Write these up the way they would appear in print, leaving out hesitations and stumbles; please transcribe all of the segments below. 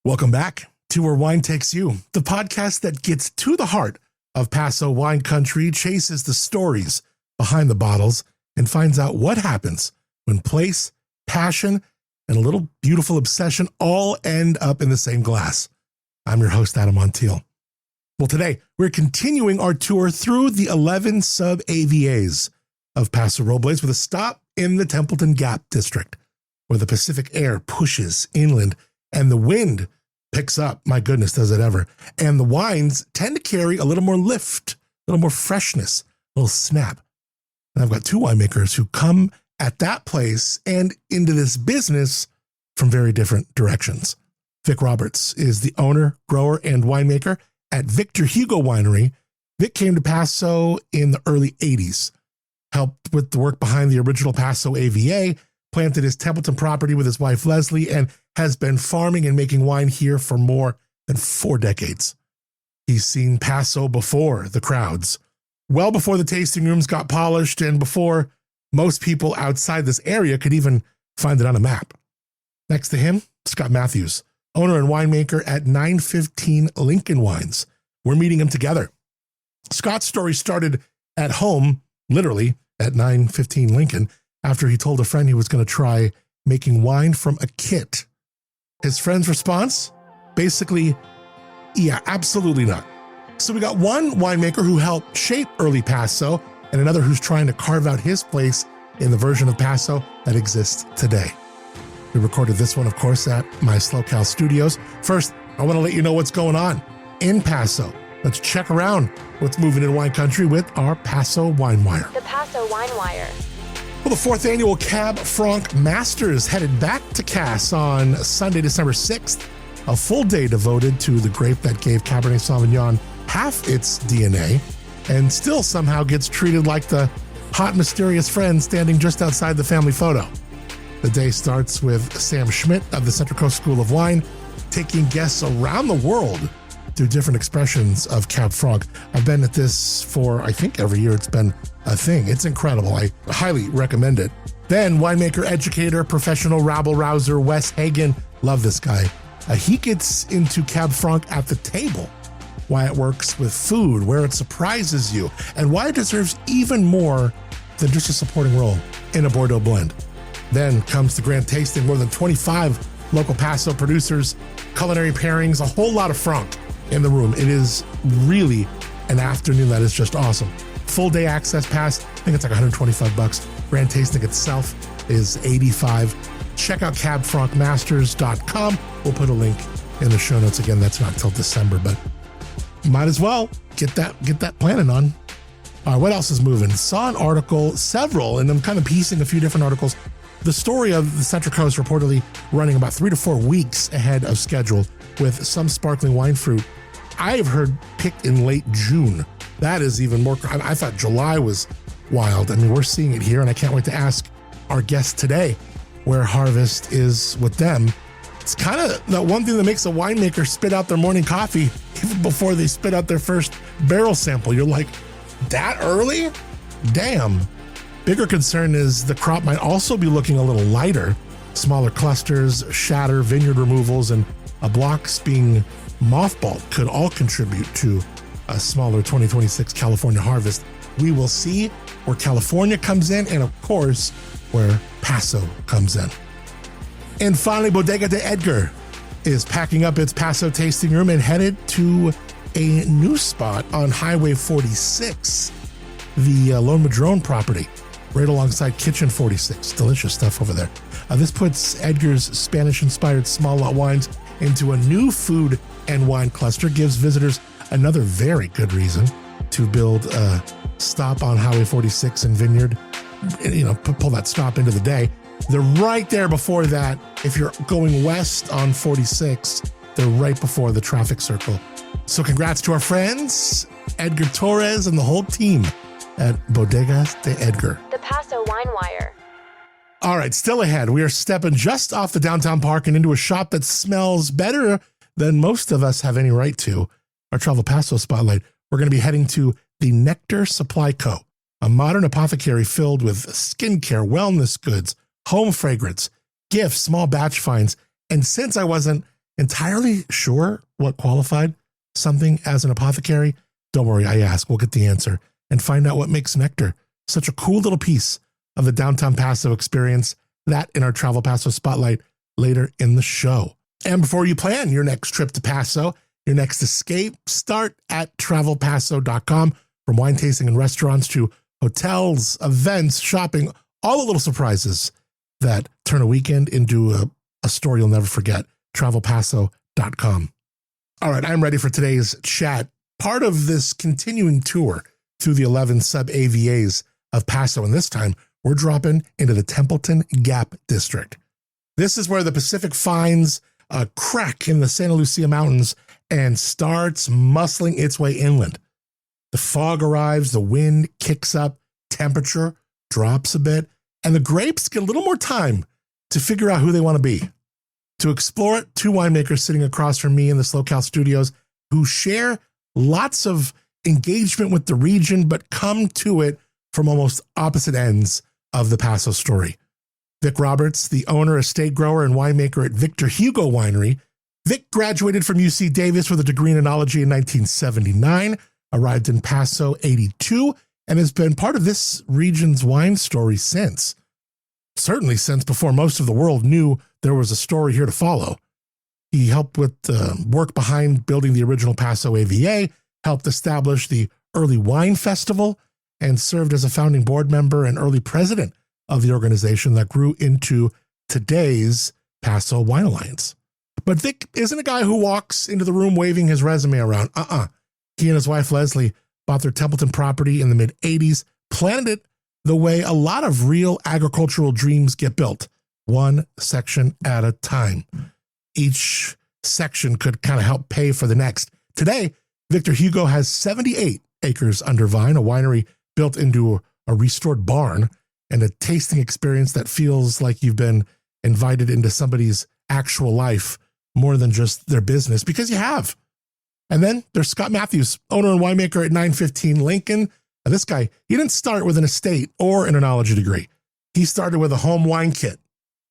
Welcome back to Where Wine Takes You, the podcast that gets to the heart of Paso wine country, chases the stories behind the bottles, and finds out what happens when place, passion, and a little beautiful obsession all end up in the same glass. I'm your host, Adam Montiel. Well, today we're continuing our tour through the 11 sub-AVAs of Paso Robles with a stop in the Templeton Gap District, where the Pacific air pushes inland and the wind picks up. My goodness, does it ever. And the wines tend to carry a little more lift, a little more freshness, a little snap. And I've got two winemakers who come at that place and into this business from very different directions. Vic Roberts is the owner, grower, and winemaker at Victor Hugo Winery. Vic came to Paso in the early 80s, helped with the work behind the original Paso AVA, planted his Templeton property with his wife, Leslie, and has been farming and making wine here for more than 4 decades. He's seen Paso before the crowds, well before the tasting rooms got polished and before most people outside this area could even find it on a map. Next to him, Scott Mathews, owner and winemaker at 915 Lincoln Wines. We're meeting him together. Scott's story started at home, literally at 915 Lincoln, after he told a friend he was going to try making wine from a kit. His friend's response? Basically, yeah, absolutely not. So we got one winemaker who helped shape early Paso and another who's trying to carve out his place in the version of Paso that exists today. We recorded this one, of course, at my SLO CAL Studios. First, I want to let you know what's going on in Paso. Let's check around what's moving in wine country with our Paso Wine Wire. The Paso Wine Wire. Well, the 4th annual Cab Franc Masters headed back to Cass on Sunday, December 6th, a full day devoted to the grape that gave Cabernet Sauvignon half its DNA and still somehow gets treated like the hot, mysterious friend standing just outside the family photo. The day starts with Sam Schmidt of the Central Coast School of Wine taking guests around the world through different expressions of Cab Franc. I've been at this for, I think every year it's been a thing. It's incredible. I highly recommend it. Then winemaker, educator, professional rabble-rouser Wes Hagen, love this guy. He gets into Cab Franc at the table, why it works with food, where it surprises you, and why it deserves even more than just a supporting role in a Bordeaux blend. Then comes the grand tasting, more than 25 local Paso producers, culinary pairings, a whole lot of Franc in the room. It is really an afternoon that is just awesome. Full day access pass, I think it's like $125. Grand tasting itself is $85. Check out cabfrancmasters.com. We'll put a link in the show notes. Again, that's not until December, but might as well get that planning on. All right, what else is moving? Saw an article, several, and I'm kind of piecing a few different articles. The story of the Central Coast reportedly running about 3 to 4 weeks ahead of schedule with some sparkling wine fruit I've heard picked in late June. That is even more. I thought July was wild. I mean, we're seeing it here, and I can't wait to ask our guests today where harvest is with them. It's kind of the one thing that makes a winemaker spit out their morning coffee even before they spit out their first barrel sample. You're like, that early? Damn. Bigger concern is the crop might also be looking a little lighter. Smaller clusters, shatter, vineyard removals, and blocks being mothballed could all contribute to a smaller 2026 California harvest. We will see where California comes in and, of course, where Paso comes in. And finally, Bodega de Edgar is packing up its Paso tasting room and headed to a new spot on Highway 46, the Lone Madrone property, right alongside Kitchen 46. Delicious stuff over there. This puts Edgar's Spanish-inspired small lot wines into a new food and wine cluster, gives visitors another very good reason to build a stop on Highway 46 and Vineyard, pull that stop into the day. They're right there before that. If you're going west on 46, they're right before the traffic circle. So congrats to our friends, Edgar Torres and the whole team at Bodega de Edgar. The Paso Wine Wire. All right, still ahead. We are stepping just off the downtown park and into a shop that smells better than most of us have any right to. Our Travel Paso spotlight. We're going to be heading to the Nectar Supply Co., a modern apothecary filled with skincare, wellness goods, home fragrance, gifts, small batch finds. And since I wasn't entirely sure what qualified something as an apothecary? Don't worry, I asked. We'll get the answer and find out what makes nectar such a cool little piece of the downtown Paso experience. That in our Travel Paso Spotlight later in the show. And before you plan your next trip to Paso, your next escape, start at travelpaso.com. From wine tasting and restaurants to hotels, events, shopping, all the little surprises that turn a weekend into a story you'll never forget. Travelpaso.com. All right, I'm ready for today's chat. Part of this continuing tour through the 11 sub-AVAs of Paso, and this time we're dropping into the Templeton Gap District. This is where the Pacific finds a crack in the Santa Lucia Mountains and starts muscling its way inland. The fog arrives, the wind kicks up, temperature drops a bit, and the grapes get a little more time to figure out who they want to be. To explore it, two winemakers sitting across from me in the SLO CAL Studios who share lots of engagement with the region, but come to it from almost opposite ends of the Paso story. Vic Roberts, the owner, estate grower, and winemaker at Victor Hugo Winery. Vic graduated from UC Davis with a degree in enology in 1979, arrived in Paso 82, and has been part of this region's wine story since. Certainly since before most of the world knew there was a story here to follow. He helped with the work behind building the original Paso AVA, helped establish the early wine festival, and served as a founding board member and early president of the organization that grew into today's Paso Wine Alliance. But Vic isn't a guy who walks into the room waving his resume around. He and his wife, Leslie, bought their Templeton property in the mid-'80s, planted it the way a lot of real agricultural dreams get built, one section at a time. Each section could kind of help pay for the next. Today, Victor Hugo has 78 acres under vine, a winery built into a restored barn, and a tasting experience that feels like you've been invited into somebody's actual life more than just their business, because you have. And then there's Scott Mathews, owner and winemaker at 915 Lincoln. Now, this guy, he didn't start with an estate or an enology degree. He started with a home wine kit,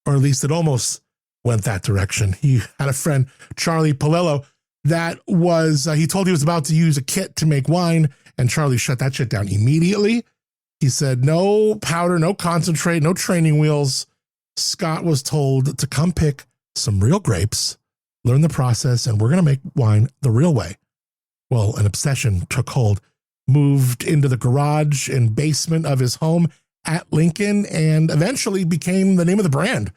or at least it almost went that direction. He had a friend, Charlie Palillo, that was, he told he was about to use a kit to make wine, and Charlie shut that shit down immediately. He said, no powder, no concentrate, no training wheels. Scott was told to come pick some real grapes, learn the process, and we're going to make wine the real way. Well, an obsession took hold, moved into the garage and basement of his home at Lincoln, and eventually became the name of the brand.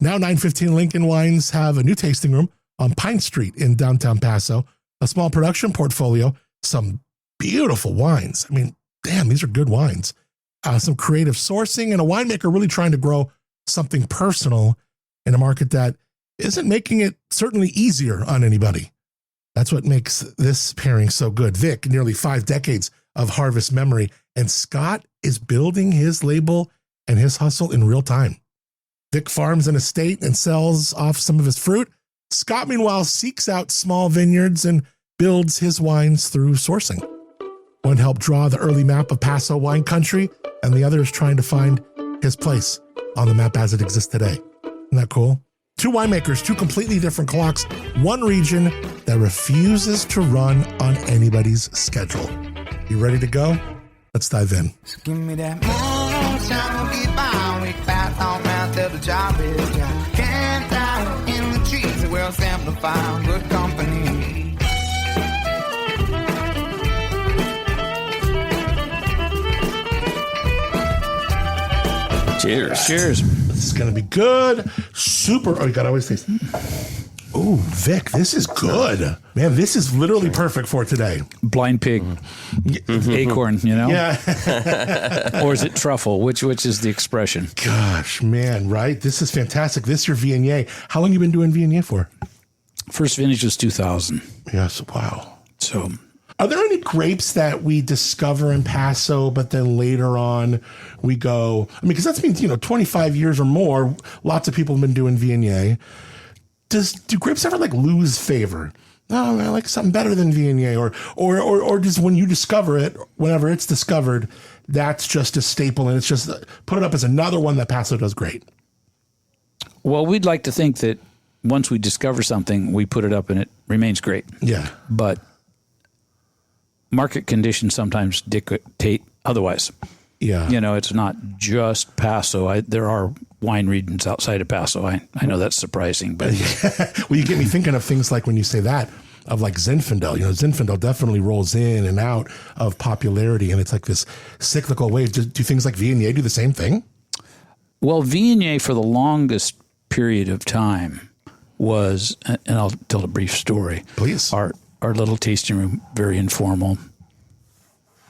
Now 915 Lincoln Wines have a new tasting room on Pine Street in downtown Paso, a small production portfolio, some beautiful wines. I mean, damn, these are good wines. Some creative sourcing, and a winemaker really trying to grow something personal in a market that isn't making it certainly easier on anybody. That's what makes this pairing so good. Vic, nearly 5 decades of harvest memory, and Scott is building his label and his hustle in real time. Vic farms an estate and sells off some of his fruit. Scott, meanwhile, seeks out small vineyards and builds his wines through sourcing. One helped draw the early map of Paso wine country, and the other is trying to find his place on the map as it exists today. Isn't that cool? Two winemakers, two completely different clocks, one region that refuses to run on anybody's schedule. You ready to go? Let's dive in. So give me that moonshine, we'll get by. We pass on round till the job is done. Camped out in the trees, the world's amplifying good company. Cheers. Cheers. This is going to be good. Super. Oh, you got to always taste. Oh, Vic, this is good. Man, this is literally perfect for today. Blind pig. Acorn, you know? Yeah. Or is it truffle? Which is the expression? Gosh, man, right? This is fantastic. This is your Viognier. How long you been doing Viognier for? First vintage was 2000. Yes, wow. So, are there any grapes that we discover in Paso, but then later on we go, I mean, because that's been, 25 years or more, lots of people have been doing Viognier. Do grapes ever lose favor? No, I like something better than Viognier, or just when you discover it, whenever it's discovered, that's just a staple and it's just put it up as another one that Paso does great. well, we'd like to think that once we discover something, we put it up and it remains great. Yeah. But market conditions sometimes dictate otherwise. Yeah. You know, it's not just Paso. There are wine regions outside of Paso. I know that's surprising, but Well, you get me thinking of things like when you say that, of like Zinfandel. You know, Zinfandel definitely rolls in and out of popularity, and it's like this cyclical wave. Do things like Viognier do the same thing? well, Viognier for the longest period of time was, and I'll tell a brief story. Please. Our little tasting room, very informal,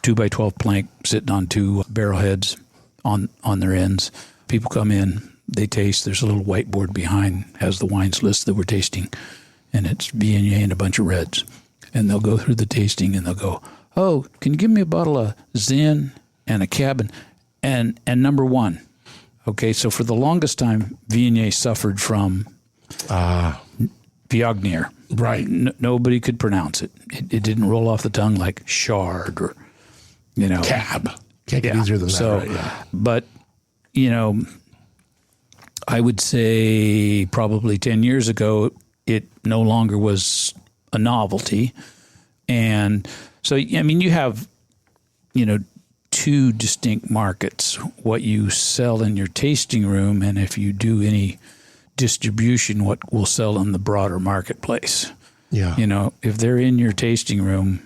2x12 plank sitting on two barrel heads on their ends. People come in, they taste. There's a little whiteboard behind, has the wines list that we're tasting, and it's Viognier and a bunch of reds. And they'll go through the tasting and they'll go, oh, can you give me a bottle of Zin and a Cabin and number one? Okay, so for the longest time, Viognier suffered from Viognier. Right. Nobody could pronounce it. It didn't roll off the tongue like Chard or, you know. Cab. Can't get easier than that. So, right? Yeah. but, you know, I would say probably 10 years ago, it no longer was a novelty. And so, I mean, you have, you know, two distinct markets, what you sell in your tasting room, and if you do any distribution, what will sell in the broader marketplace. Yeah. You know, if they're in your tasting room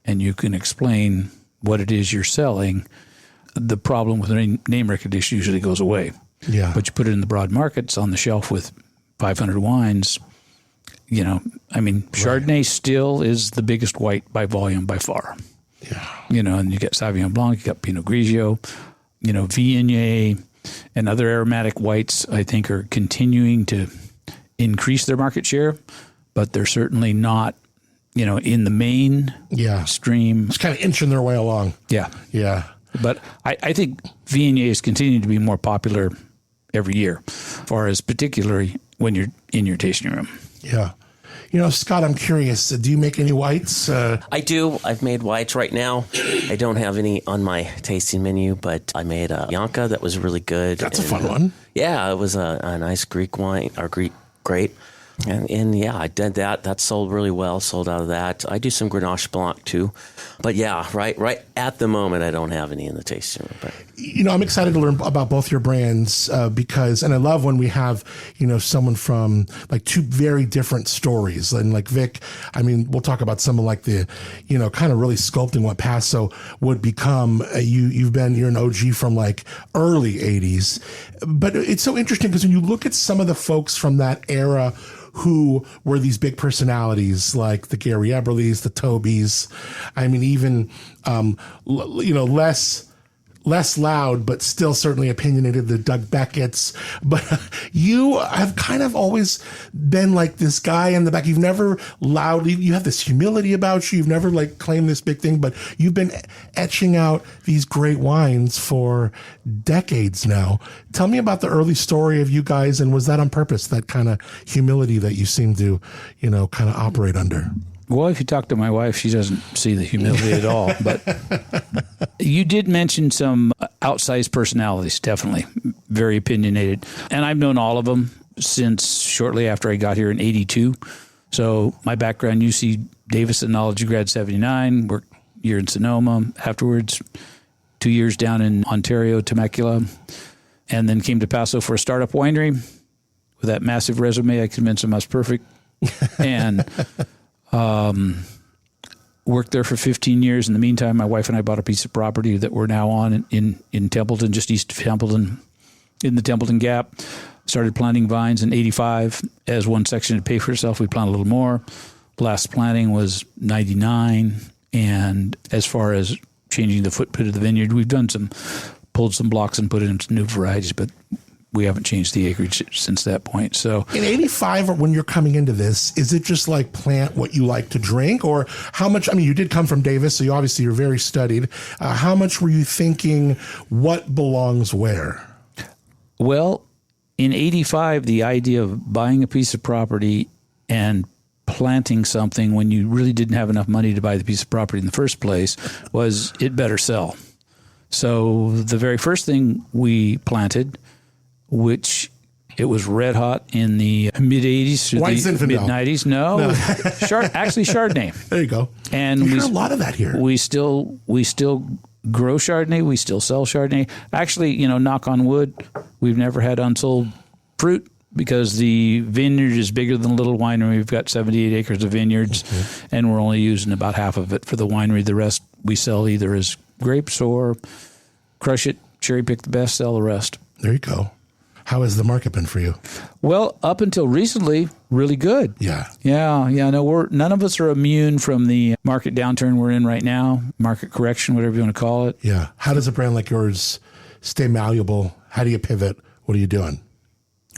and you can explain what it is you're selling, the problem with name recognition usually goes away. Yeah. But you put it in the broad markets on the shelf with 500 wines, you know, I mean, Chardonnay still is the biggest white by volume by far. Yeah. You know, and you get Sauvignon Blanc, you got Pinot Grigio, you know, Viognier and other aromatic whites, I think, are continuing to increase their market share, but they're certainly not, you know, in the main stream. It's kind of inching their way along. Yeah. Yeah. But I think Viognier is continuing to be more popular every year, as far as particularly when you're in your tasting room. Yeah. You know, Scott, I'm curious. Do you make any whites? I do. I've made whites right now. I don't have any on my tasting menu, but I made a Bianca that was really good. That's a fun one. Yeah, it was a nice Greek wine, or Greek grape. And yeah, I did that. That sold really well, sold out of that. I do some Grenache Blanc too. But yeah, right at the moment, I don't have any in the tasting room. But you know, I'm excited to learn about both your brands because, and I love when we have, you know, someone from like two very different stories. And like Vic, I mean, we'll talk about some of like the, you know, kind of really sculpting what Paso would become. You're an OG from like early 80s. But it's so interesting because when you look at some of the folks from that era who were these big personalities like the Gary Eberlys, the Tobys. I mean, even, you know, less loud, but still certainly opinionated, the Doug Beckett's. But you have kind of always been like this guy in the back. You've never loudly, you have this humility about you. You've never like claimed this big thing, but you've been etching out these great wines for decades now. Tell me about the early story of you guys, and was that on purpose, that kind of humility that you seem to, you know, kind of operate under? Well, if you talk to my wife, she doesn't see the humility at all. But you did mention some outsized personalities, definitely. Very opinionated. And I've known all of them since shortly after I got here in 82. So my background, UC Davis Enology grad 79, worked a year in Sonoma. Afterwards, 2 years down in Ontario, Temecula. And then came to Paso for a startup winery. With that massive resume, I convinced them I was perfect. And worked there for 15 years. In the meantime, my wife and I bought a piece of property that we're now on in Templeton, just east of Templeton, in the Templeton Gap. Started planting vines in 85. As one section had paid for itself, we planted a little more. Last planting was 99. And as far as changing the footprint of the vineyard, we've pulled some blocks and put in some new varieties, but we haven't changed the acreage since that point. So in 85, when you're coming into this, is it just like plant what you like to drink, or how much? I mean, you did come from Davis, so you're very studied. How much were you thinking what belongs where? Well, in 85, the idea of buying a piece of property and planting something when you really didn't have enough money to buy the piece of property in the first place was it better sell. So the very first thing we planted, which It was red hot in the mid 80s to White the Zinfandel. mid 90s. No, actually Chardonnay. There you go. And you we hear a lot of that here. We still grow Chardonnay. We still sell Chardonnay. Actually, knock on wood, we've never had unsold fruit because the vineyard is bigger than the little winery. We've got 78 acres of vineyards, and we're only using about half of it for the winery. The rest we sell either as grapes or crush it, cherry pick the best, sell the rest. There you go. How has the market been for you? Well, up until recently, really good. Yeah. Yeah. No, none of us are immune from the market downturn we're in right now, market correction, whatever you want to call it. Yeah. How does a brand like yours stay malleable? How do you pivot? What are you doing?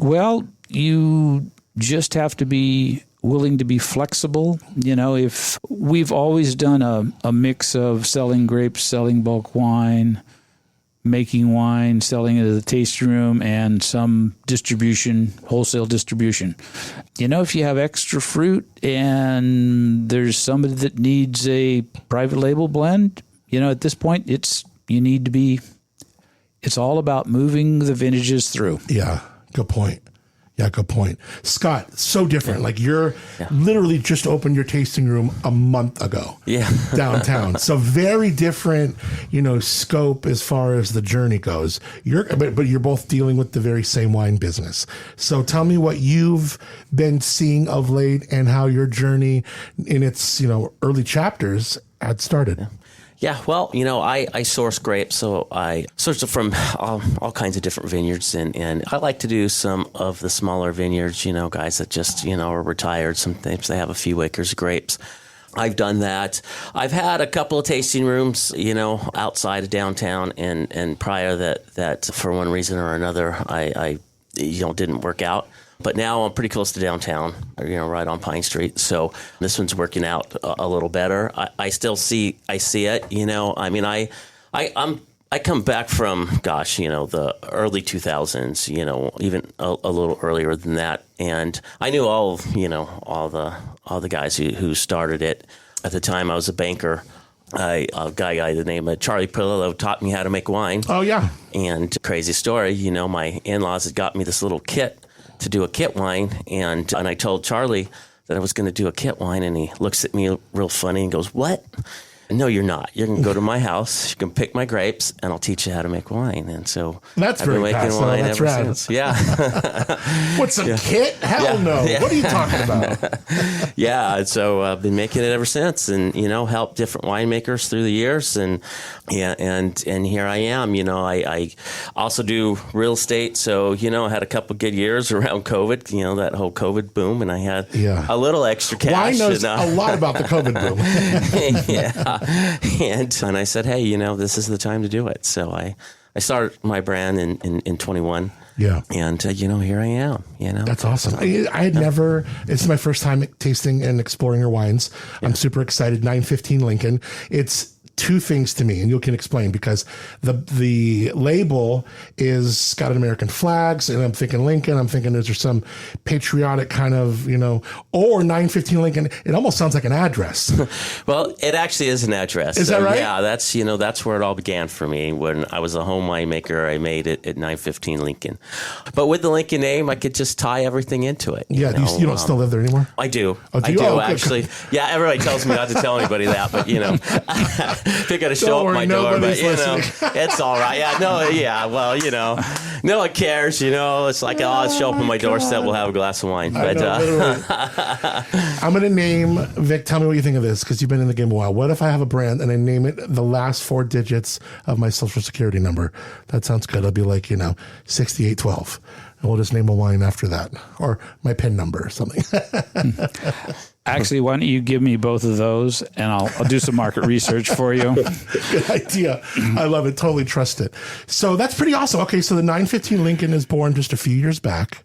Well, you just have to be willing to be flexible. If we've always done a mix of selling grapes, selling bulk wine, making wine, selling it at the tasting room, and some distribution, wholesale distribution. If you have extra fruit and there's somebody that needs a private label blend, at this point, it's all about moving the vintages through. Yeah, good point. Scott, so different. Like you're literally just opened your tasting room a month ago. Yeah. Downtown. So very different, scope as far as the journey goes. But you're both dealing with the very same wine business. So tell me what you've been seeing of late and how your journey in its, early chapters had started. Yeah, well, I source grapes, so I source it from all kinds of different vineyards, and I like to do some of the smaller vineyards, guys that just, are retired. Sometimes they have a few acres of grapes. I've done that. I've had a couple of tasting rooms, outside of downtown, and prior that for one reason or another, I didn't work out. But now I'm pretty close to downtown, right on Pine Street. So this one's working out a little better. I see it. I come back from, the early 2000s. Even a little earlier than that, and I knew all the guys who started it. At the time, I was a banker. A guy by the name of Charlie Pillow taught me how to make wine. Oh yeah. And crazy story, my in-laws had got me this little kit to do a kit wine, and I told Charlie that I was going to do a kit wine, and he looks at me real funny and goes, "What? No, you're not. You're going to go to my house. You can pick my grapes, and I'll teach you how to make wine." And so that's I've been making Paso. wine That's ever rad. since. Yeah. What's a kit? Hell no. Yeah. What are you talking about? Yeah. And so I've been making it ever since, and helped different winemakers through the years, and here I am. I also do real estate, so I had a couple good years around COVID. That whole COVID boom, and I had a little extra cash. Wine knows a lot about the COVID boom. Yeah. And I said, hey, this is the time to do it. So I started my brand in 21. Yeah. And, here I am, That's awesome. I had never, it's my first time tasting and exploring your wines. I'm super excited. 915 Lincoln. It's two things to me, and you can explain, because the label is got an American flags, and I'm thinking Lincoln. I'm thinking is there some patriotic kind of, or 915 Lincoln. It almost sounds like an address. Well, it actually is an address. Is that right? Yeah, that's where it all began for me. When I was a home winemaker, I made it at 915 Lincoln. But with the Lincoln name, I could just tie everything into it. Yeah, you don't still live there anymore? I do. Oh, do I you? do, Oh, actually. Yeah, everybody tells me not to tell anybody that, but, they're going to show up my door, but, it's all right. Yeah, well, no one cares, It's like, I'll show up on my doorstep, we'll have a glass of wine. But I'm going to name, Vic, tell me what you think of this, because you've been in the game a while. What if I have a brand and I name it the last 4 digits of my social security number? That sounds good. I'll be like, 6812. And we'll just name a wine after that, or my PIN number or something. Actually, why don't you give me both of those, and I'll do some market research for you. Good idea. I love it. Totally trust it. So that's pretty awesome. Okay, so the 915 Lincoln is born just a few years back,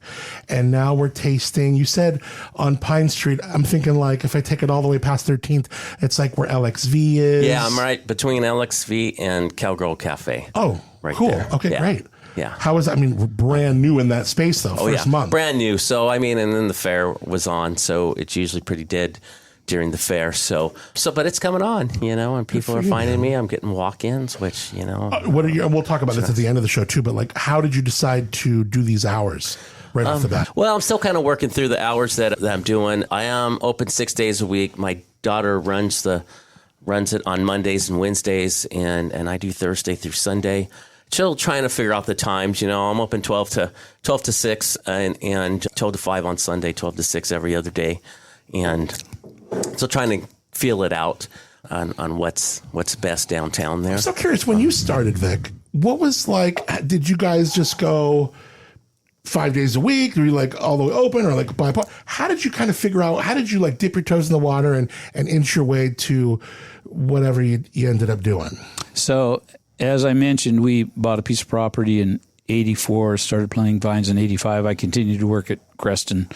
and now we're tasting. You said on Pine Street. I'm thinking like if I take it all the way past 13th, it's like where LXV is. yeah, I'm right between LXV and Cowgirl Cafe. Oh, right cool. there. Okay, Yeah. great. Yeah. How was that? I mean, we're brand new in that space though. First month. Brand new. So, and then the fair was on, so it's usually pretty dead during the fair. So, but it's coming on, and people are finding me. I'm getting walk-ins, which, What are you, and we'll talk about this at the end of the show too, but like, how did you decide to do these hours? right off the bat? Well, I'm still kind of working through the hours that I'm doing. I am open 6 days a week. My daughter runs it on Mondays and Wednesdays, and I do Thursday through Sunday. Still trying to figure out the times. I'm open 12 to 6 and 12 to 5 on Sunday, 12 to 6 every other day, and still trying to feel it out on what's best downtown there. I'm so curious, when you started, Vic, what was like, did you guys just go 5 days a week? Were you like all the way open, or like by part? How did you kind of figure out, how did you like dip your toes in the water and inch your way to whatever you ended up doing? So, as I mentioned, we bought a piece of property in 84, started planting vines in 85. I continued to work at Creston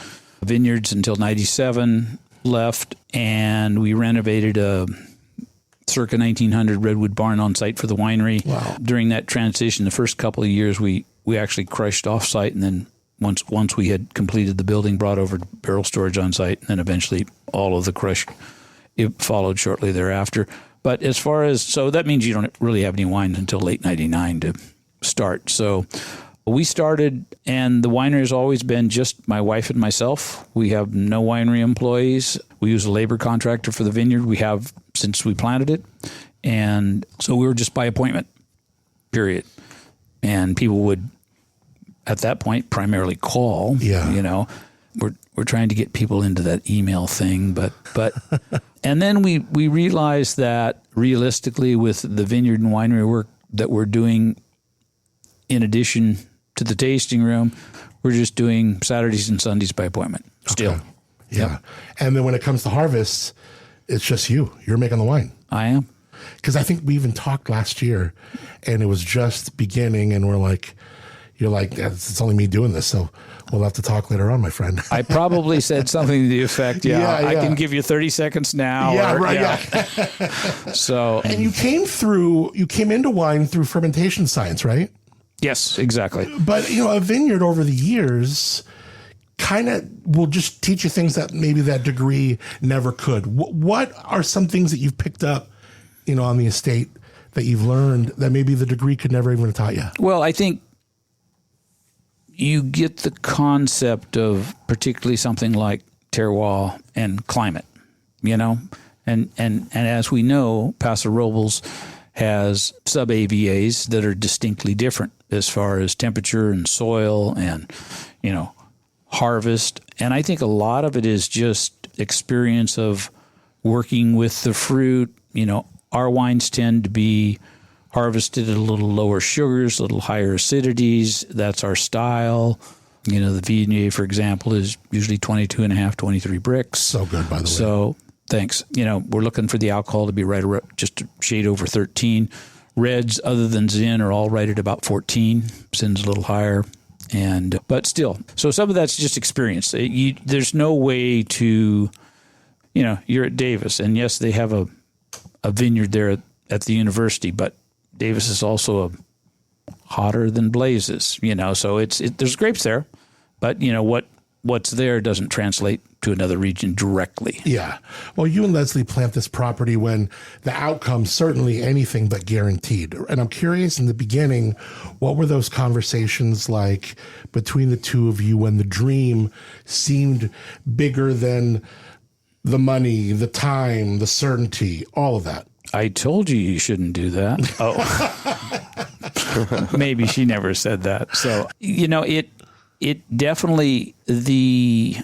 Vineyards until 97, left, and we renovated a circa 1900 redwood barn on site for the winery. Wow. During that transition, the first couple of years, we actually crushed off site, and then once we had completed the building, brought over barrel storage on site, and then eventually all of the crush, it followed shortly thereafter. But as far as, so that means you don't really have any wine until late 99 to start. So we started, and the winery has always been just my wife and myself. We have no winery employees. We use a labor contractor for the vineyard. We have since we planted it. And so we were just by appointment, period. And people would, at that point, primarily call. Yeah. We're trying to get people into that email thing, but and then we realized that realistically, with the vineyard and winery work that we're doing, in addition to the tasting room, we're just doing Saturdays and Sundays by appointment still. Okay. Yeah. Yep. And then when it comes to harvests, it's just you're making the wine. I am. Because I think we even talked last year, and it was just beginning, and you're like, it's only me doing this, so we'll have to talk later on, my friend. I probably said something to the effect, I can give you 30 seconds now. Yeah, or, right, yeah. So, And you came into wine through fermentation science, right? yes, exactly. But, a vineyard over the years kind of will just teach you things that maybe that degree never could. What are some things that you've picked up, on the estate that you've learned that maybe the degree could never even have taught you? Well, I think you get the concept of particularly something like terroir and climate, and as we know, Paso Robles has sub-AVAs that are distinctly different as far as temperature and soil and, harvest. And I think a lot of it is just experience of working with the fruit. Our wines tend to be harvested at a little lower sugars, a little higher acidities. That's our style. The Viognier, for example, is usually 22.5, 23 bricks. So good, by the way. So thanks. We're looking for the alcohol to be right around just a shade over 13. Reds, other than Zin, are all right at about 14. Zin's a little higher. But still, so some of that's just experience. There's no way to, you're at Davis, and yes, they have a vineyard there at the university, but Davis is also hotter than blazes, so there's grapes there, but what's there doesn't translate to another region directly. Yeah. Well, you and Leslie plant this property when the outcome's certainly anything but guaranteed. And I'm curious, in the beginning, what were those conversations like between the two of you when the dream seemed bigger than the money, the time, the certainty, all of that? I told you shouldn't do that. Oh, maybe she never said that. So, it definitely, the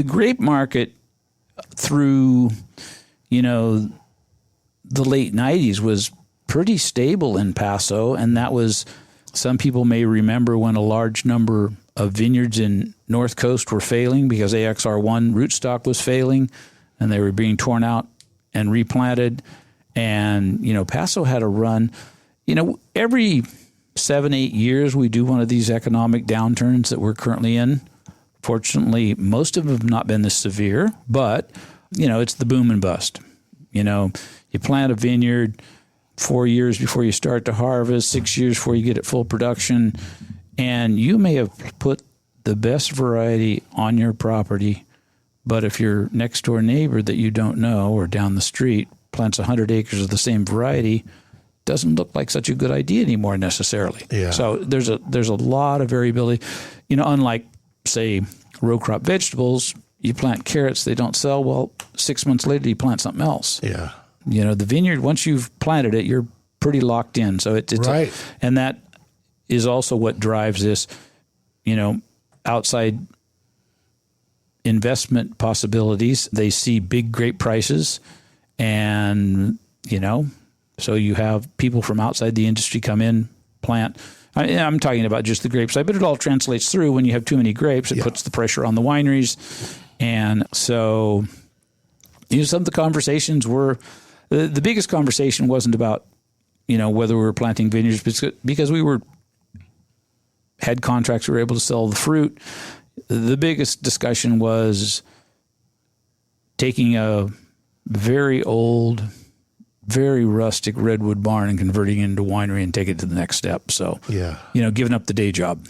grape market through, the late 90s was pretty stable in Paso. And that was, some people may remember when a large number of vineyards in North Coast were failing because AXR1 rootstock was failing and they were being torn out and replanted. And, Paso had a run, every 7-8 years we do one of these economic downturns that we're currently in. Fortunately, most of them have not been this severe, but, it's the boom and bust. You plant a vineyard 4 years before you start to harvest, 6 years before you get it full production, and you may have put the best variety on your property, but if your next door neighbor that you don't know or down the street plants 100 acres of the same variety, doesn't look like such a good idea anymore necessarily. Yeah. So there's a lot of variability. Unlike, say, row crop vegetables, you plant carrots, they don't sell. Well, 6 months later, you plant something else. Yeah. The vineyard, once you've planted it, you're pretty locked in. So it's right. And that is also what drives this, outside investment possibilities. They see big grape prices, and, so you have people from outside the industry come in, plant. I'm talking about just the grape side, but it all translates through. When you have too many grapes, it puts the pressure on the wineries. And so, some of the conversations were, the biggest conversation wasn't about, whether we were planting vineyards, because we had contracts, we were able to sell the fruit. The biggest discussion was taking a very old, very rustic redwood barn and converting it into winery and take it to the next step. So, giving up the day job.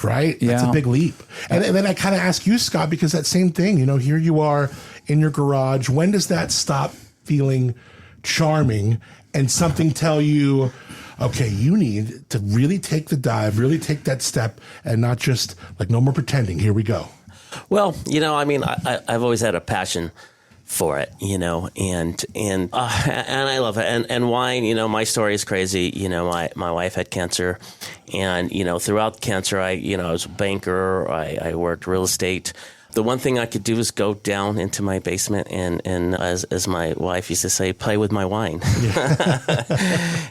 Right. That's a big leap. And then I kind of ask you, Scott, because that same thing, here you are in your garage. When does that stop feeling charming and something tell you, okay, you need to really take the dive, really take that step, and not just like, no more pretending, here we go? Well, I've always had a passion for it, and I love it. And wine, my story is crazy. My wife had cancer, and, throughout cancer, I was a banker, I worked real estate. The one thing I could do is go down into my basement and as my wife used to say, play with my wine.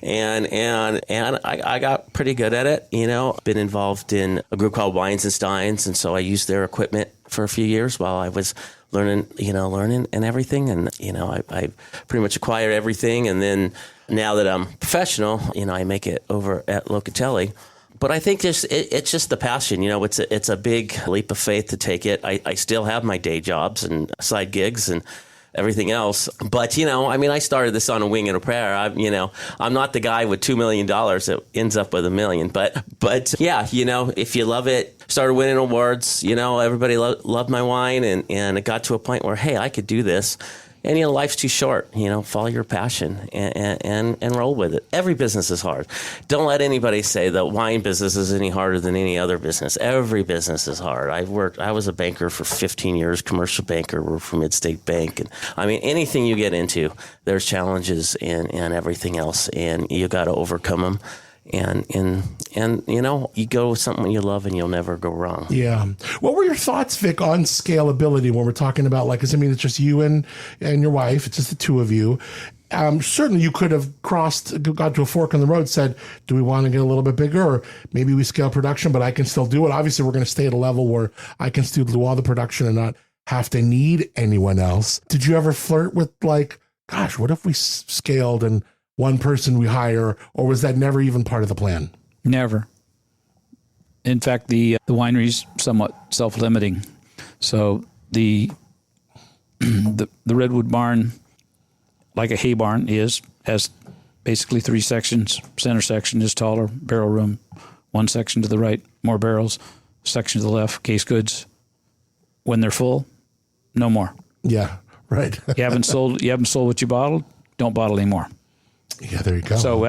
and I got pretty good at it, Been involved in a group called Wines and Steins, and so I used their equipment for a few years while I was learning and everything. And, I pretty much acquired everything. And then now that I'm professional, I make it over at Locatelli. But I think it's just the passion. It's a big leap of faith to take it. I still have my day jobs and side gigs and everything else. But, I started this on a wing and a prayer. I'm not the guy with $2 million that ends up with $1 million. But yeah, if you love it, started winning awards, everybody loved my wine. And it got to a point where, hey, I could do this. And, life's too short, follow your passion and roll with it. Every business is hard. Don't let anybody say the wine business is any harder than any other business. Every business is hard. I was a banker for 15 years, commercial banker, worked for Midstate Bank. And anything you get into, there's challenges and everything else, and you got to overcome them. And you go with something you love and you'll never go wrong. Yeah. What were your thoughts, Vic, on scalability when we're talking about, it's just you and your wife, it's just the two of you. Certainly you could have got to a fork in the road, said, do we want to get a little bit bigger, or maybe we scale production, but I can still do it. Obviously we're going to stay at a level where I can still do all the production and not have to need anyone else. Did you ever flirt with gosh, what if we scaled and one person we hire, or was that never even part of the plan? Never. In fact, the winery's somewhat self-limiting. So the redwood barn, like a hay barn, has basically 3 sections. Center section is taller, barrel room. One section to the right, more barrels. Section to the left, case goods. When they're full, no more. Yeah, right. You haven't sold what you bottled, don't bottle anymore. Yeah, there you go. So,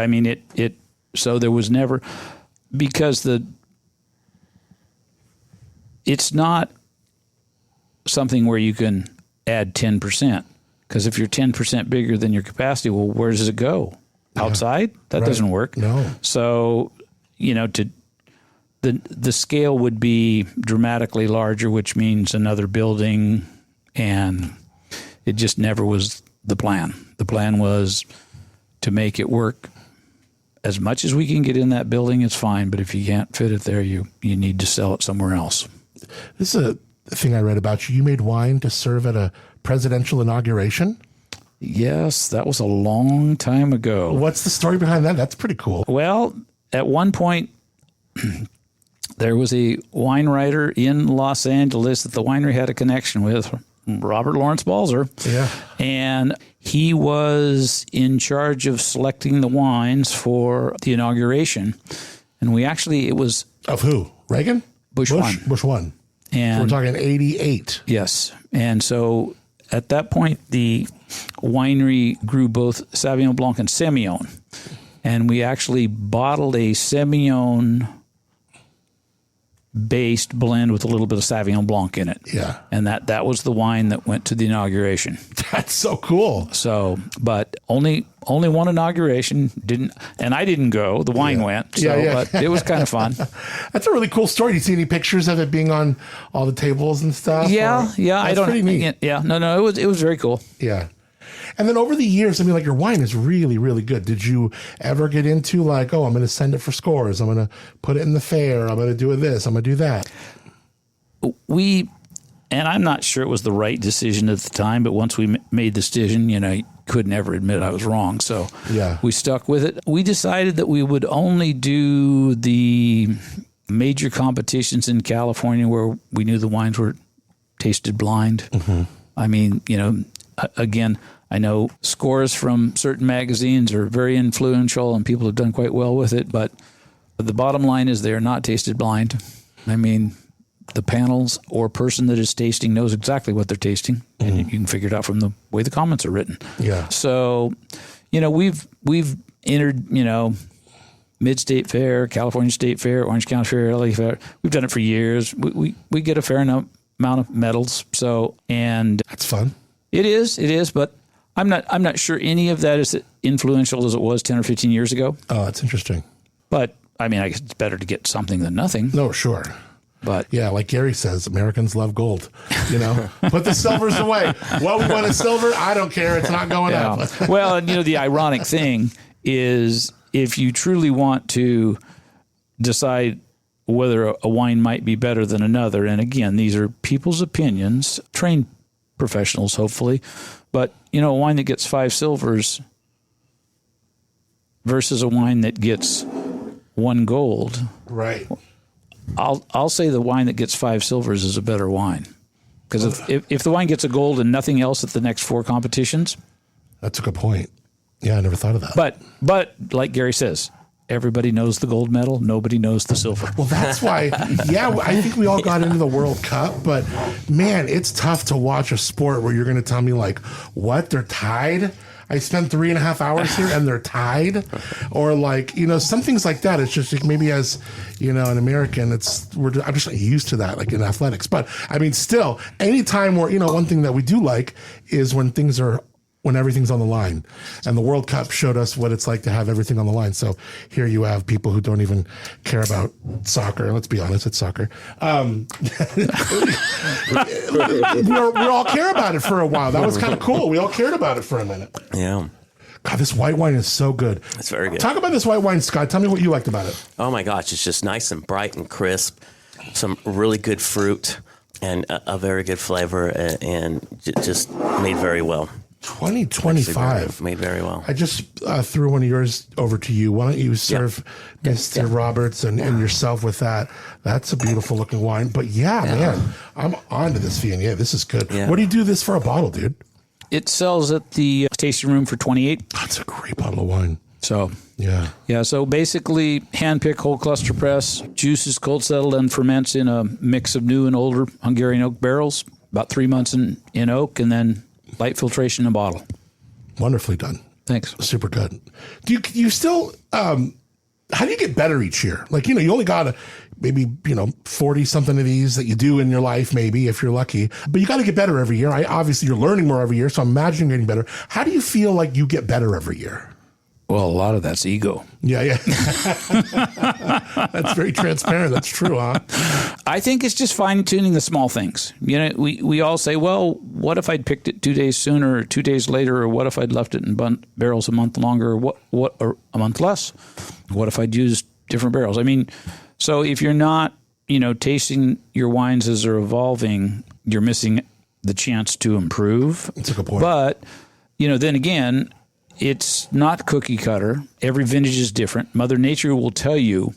so there was never, because it's not something where you can add 10%, because if you're 10% bigger than your capacity, well, where does it go? Outside? That doesn't work. No. So, the scale would be dramatically larger, which means another building, and it just never was the plan. The plan was to make it work. As much as we can get in that building, it's fine. But if you can't fit it there, you need to sell it somewhere else. This is a thing I read about you. You made wine to serve at a presidential inauguration? Yes, that was a long time ago. What's the story behind that? That's pretty cool. Well, at one point, there was a wine writer in Los Angeles that the winery had a connection with, Robert Lawrence Balzer. Yeah. And he was in charge of selecting the wines for the inauguration. And it was... Of who? Reagan? Bush won. Bush won. And so we're talking 88. Yes. And so at that point, the winery grew both Sauvignon Blanc and Semillon. and we actually bottled a Semillon based blend with a little bit of Sauvignon Blanc in it. Yeah. And that was the wine that went to the inauguration. That's so cool. So, but only one inauguration, and I didn't go. The wine went. So, but it was kind of fun. That's a really cool story. Do you see any pictures of it being on all the tables and stuff? Yeah. That's I don't. Pretty neat. Yeah. No. It was very cool. Yeah. And then over the years, I mean, like your wine is really, really good. Did you ever get into like, oh, I'm going to send it for scores. I'm going to put it in the fair. I'm going to do this. I'm going to do that. And I'm not sure it was the right decision at the time, but once we made the decision, I could never admit I was wrong. So we stuck with it. We decided that we would only do the major competitions in California where we knew the wines were tasted blind. Mm-hmm. I mean, again, I know scores from certain magazines are very influential and people have done quite well with it, but the bottom line is they are not tasted blind. I mean, the panels or person that is tasting knows exactly what they're tasting, and you can figure it out from the way the comments are written. Yeah. So, we've entered, Mid-State Fair, California State Fair, Orange County Fair, LA Fair. We've done it for years. We get a fair amount of medals. So, and that's fun. It is, but I'm not sure any of that is as influential as it was 10 or 15 years ago. Oh, that's interesting. But I mean, I guess it's better to get something than nothing. No, sure. But yeah, like Gary says, Americans love gold. Put the silvers away. Well, we want a silver. I don't care. It's not going up. Well, and the ironic thing is, if you truly want to decide whether a wine might be better than another, and again, these are people's opinions, trained professionals, hopefully, but a wine that gets 5 silvers versus a wine that gets 1 gold. Right. I'll say the wine that gets 5 silvers is a better wine, because if the wine gets a gold and nothing else at the next 4 competitions, that's a good point. Yeah, I never thought of that. But like Gary says, everybody knows the gold medal. Nobody knows the silver. Well, that's why. Yeah, I think we all got into the World Cup, but man, it's tough to watch a sport where you're going to tell me like, what, they're tied. I spent 3.5 hours here and they're tied, or like, some things like that. It's just like maybe as, an American, I'm just not used to that, like in athletics. But I mean, still, anytime where, one thing that we do like is when everything's on the line, and the World Cup showed us what it's like to have everything on the line. So here you have people who don't even care about soccer. Let's be honest, it's soccer. we all care about it for a while. That was kind of cool. We all cared about it for a minute. Yeah. God, this white wine is so good. It's very good. Talk about this white wine, Scott. Tell me what you liked about it. Oh my gosh, it's just nice and bright and crisp. Some really good fruit and a very good flavor, and just made very well. 2025. Made very well. I just threw one of yours over to you. Why don't you serve Mr. Roberts and yourself with that? That's a beautiful looking wine. But man, I'm on to this Viognier. This is good. Yeah. What do you do this for a bottle, dude? It sells at the tasting room for $28. That's a great bottle of wine. So yeah. So basically, hand pick, whole cluster press, juices cold settled and ferments in a mix of new and older Hungarian oak barrels. About 3 months in oak, and then light filtration in a bottle. Wonderfully done. Thanks. Super good. Do you still? How do you get better each year? Like you only got maybe 40 something of these that you do in your life, maybe if you're lucky. But you got to get better every year. Obviously, you're learning more every year, so I'm imagining you're getting better. How do you feel like you get better every year? Well, a lot of that's ego. Yeah. That's very transparent. That's true, huh? I think it's just fine-tuning the small things. We all say, well, what if I'd picked it 2 days sooner or 2 days later, or what if I'd left it in barrels a month longer, or what or a month less? What if I'd used different barrels? I mean, so if you're not, tasting your wines as they're evolving, you're missing the chance to improve. That's a good point. But, then again, it's not cookie cutter. Every vintage is different. Mother Nature will tell you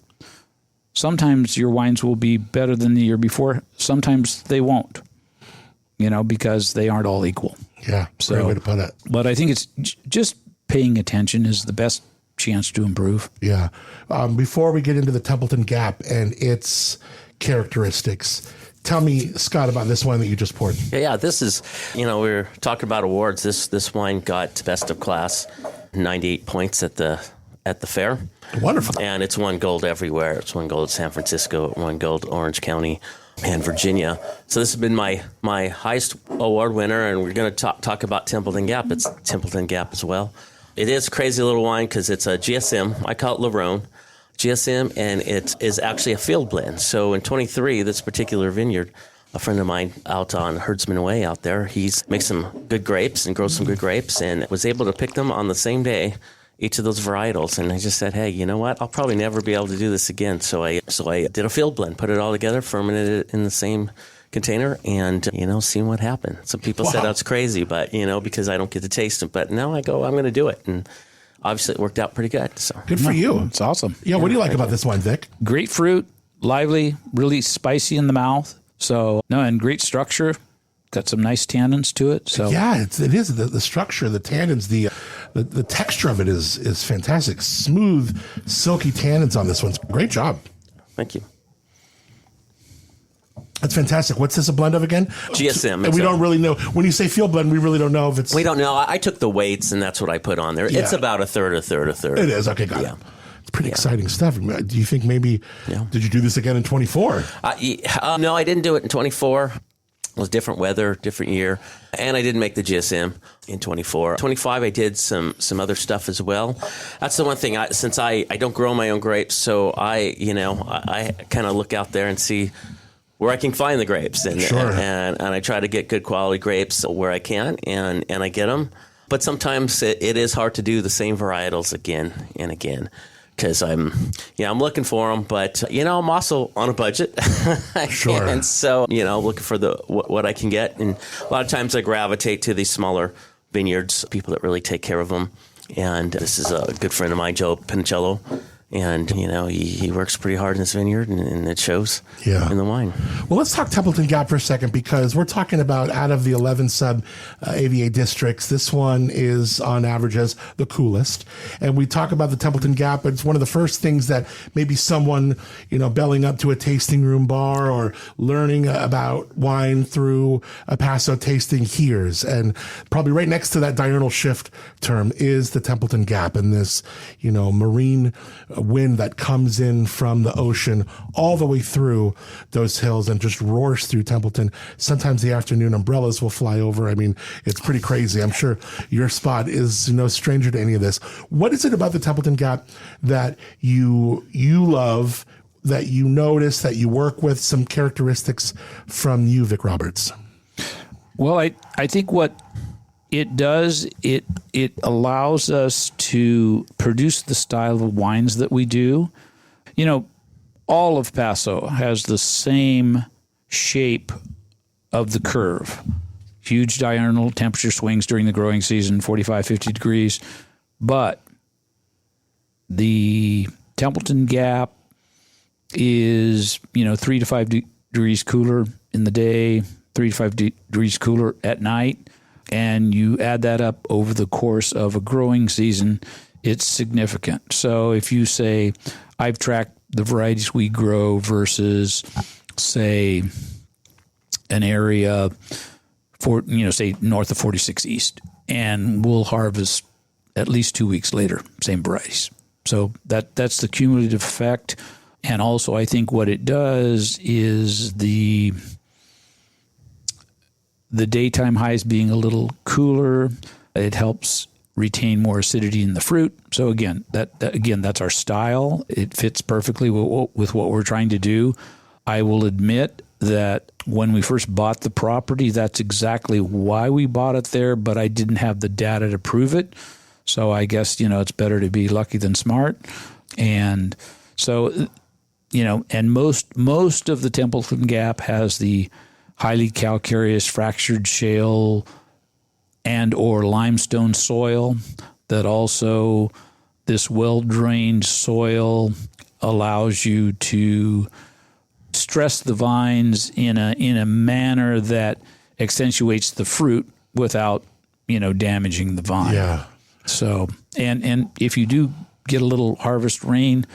sometimes your wines will be better than the year before. Sometimes they won't, because they aren't all equal. Yeah, great way to put it. But I think it's just paying attention is the best chance to improve. Yeah. Before we get into the Templeton Gap and its characteristics, tell me, Scott, about this wine that you just poured. Yeah, this is, we were talking about awards. This wine got best of class, 98 points at the at the fair. Wonderful. And it's won gold everywhere. It's won gold at San Francisco, it won gold Orange County and Virginia. So this has been my highest award winner, and we're going to talk about Templeton Gap. It's Templeton Gap as well. It is a crazy little wine because it's a GSM. I call it Larone GSM, and it is actually a field blend. So in 23, this particular vineyard, a friend of mine out on Herdsman Way out there, he's makes some good grapes and grows some good grapes and was able to pick them on the same day, each of those varietals. And I just said, hey, you know what? I'll probably never be able to do this again. So I did a field blend, put it all together, fermented it in the same container, and, seeing what happened. Some people said that's crazy, but, because I don't get to taste it. But now I'm going to do it. And obviously it worked out pretty good. So good for you. It's awesome. Yeah. What do you like about this wine, Vic? Grapefruit, lively, really spicy in the mouth. So, and great structure. Got some nice tannins to it. So yeah, it is the structure, the tannins, the texture of it is fantastic. Smooth, silky tannins on this one. Great job. Thank you. That's fantastic. What's this a blend of again? GSM. And we don't really know. When you say field blend, we really don't know if it's... We don't know. I took the weights, and that's what I put on there. Yeah. It's about a third. It is. Okay, got it. It's pretty exciting stuff. Do you think maybe... Yeah. Did you do this again in 24? No, I didn't do it in 24. It was different weather, different year. And I didn't make the GSM in 24. 25, I did some other stuff as well. That's the one thing, since I don't grow my own grapes, so I kind of look out there and see where I can find the grapes. And, sure. and I try to get good quality grapes where I can, and I get them. But sometimes it is hard to do the same varietals again and again, because I'm looking for them, but I'm also on a budget. Sure. And so looking for what I can get, and a lot of times I gravitate to these smaller vineyards, people that really take care of them. And this is a good friend of mine, Joe Pinicello. And, he works pretty hard in his vineyard, and it shows in the wine. Well, let's talk Templeton Gap for a second, because we're talking about out of the 11 sub-AVA districts, this one is on average as the coolest. And we talk about the Templeton Gap. It's one of the first things that maybe someone, belling up to a tasting room bar or learning about wine through a Paso tasting hears. And probably right next to that diurnal shift term is the Templeton Gap, and this, marine wind that comes in from the ocean all the way through those hills and just roars through Templeton. Sometimes the afternoon umbrellas will fly over. I mean, it's pretty crazy. I'm sure your spot is no stranger to any of this. What is it about the Templeton Gap that you love, that you notice, that you work with, some characteristics from you, Vic Roberts? Well, I think what it does, it allows us to produce the style of wines that we do. All of Paso has the same shape of the curve. Huge diurnal temperature swings during the growing season, 45, 50 degrees. But the Templeton Gap is, 3 to 5 degrees cooler in the day, 3 to 5 degrees cooler at night. And you add that up over the course of a growing season, it's significant. So if you say, I've tracked the varieties we grow versus, say, an area for, say, north of 46 East, and we'll harvest at least 2 weeks later, same varieties. So that's the cumulative effect. And also I think what it does is the daytime highs being a little cooler, it helps retain more acidity in the fruit. So again, that's our style. It fits perfectly with what we're trying to do. I will admit that when we first bought the property, that's exactly why we bought it there, but I didn't have the data to prove it. So I guess, it's better to be lucky than smart. And so, and most of the Templeton Gap has the highly calcareous fractured shale and or limestone soil that also this well-drained soil allows you to stress the vines in a manner that accentuates the fruit without, damaging the vine. Yeah. So, and if you do get a little harvest rain,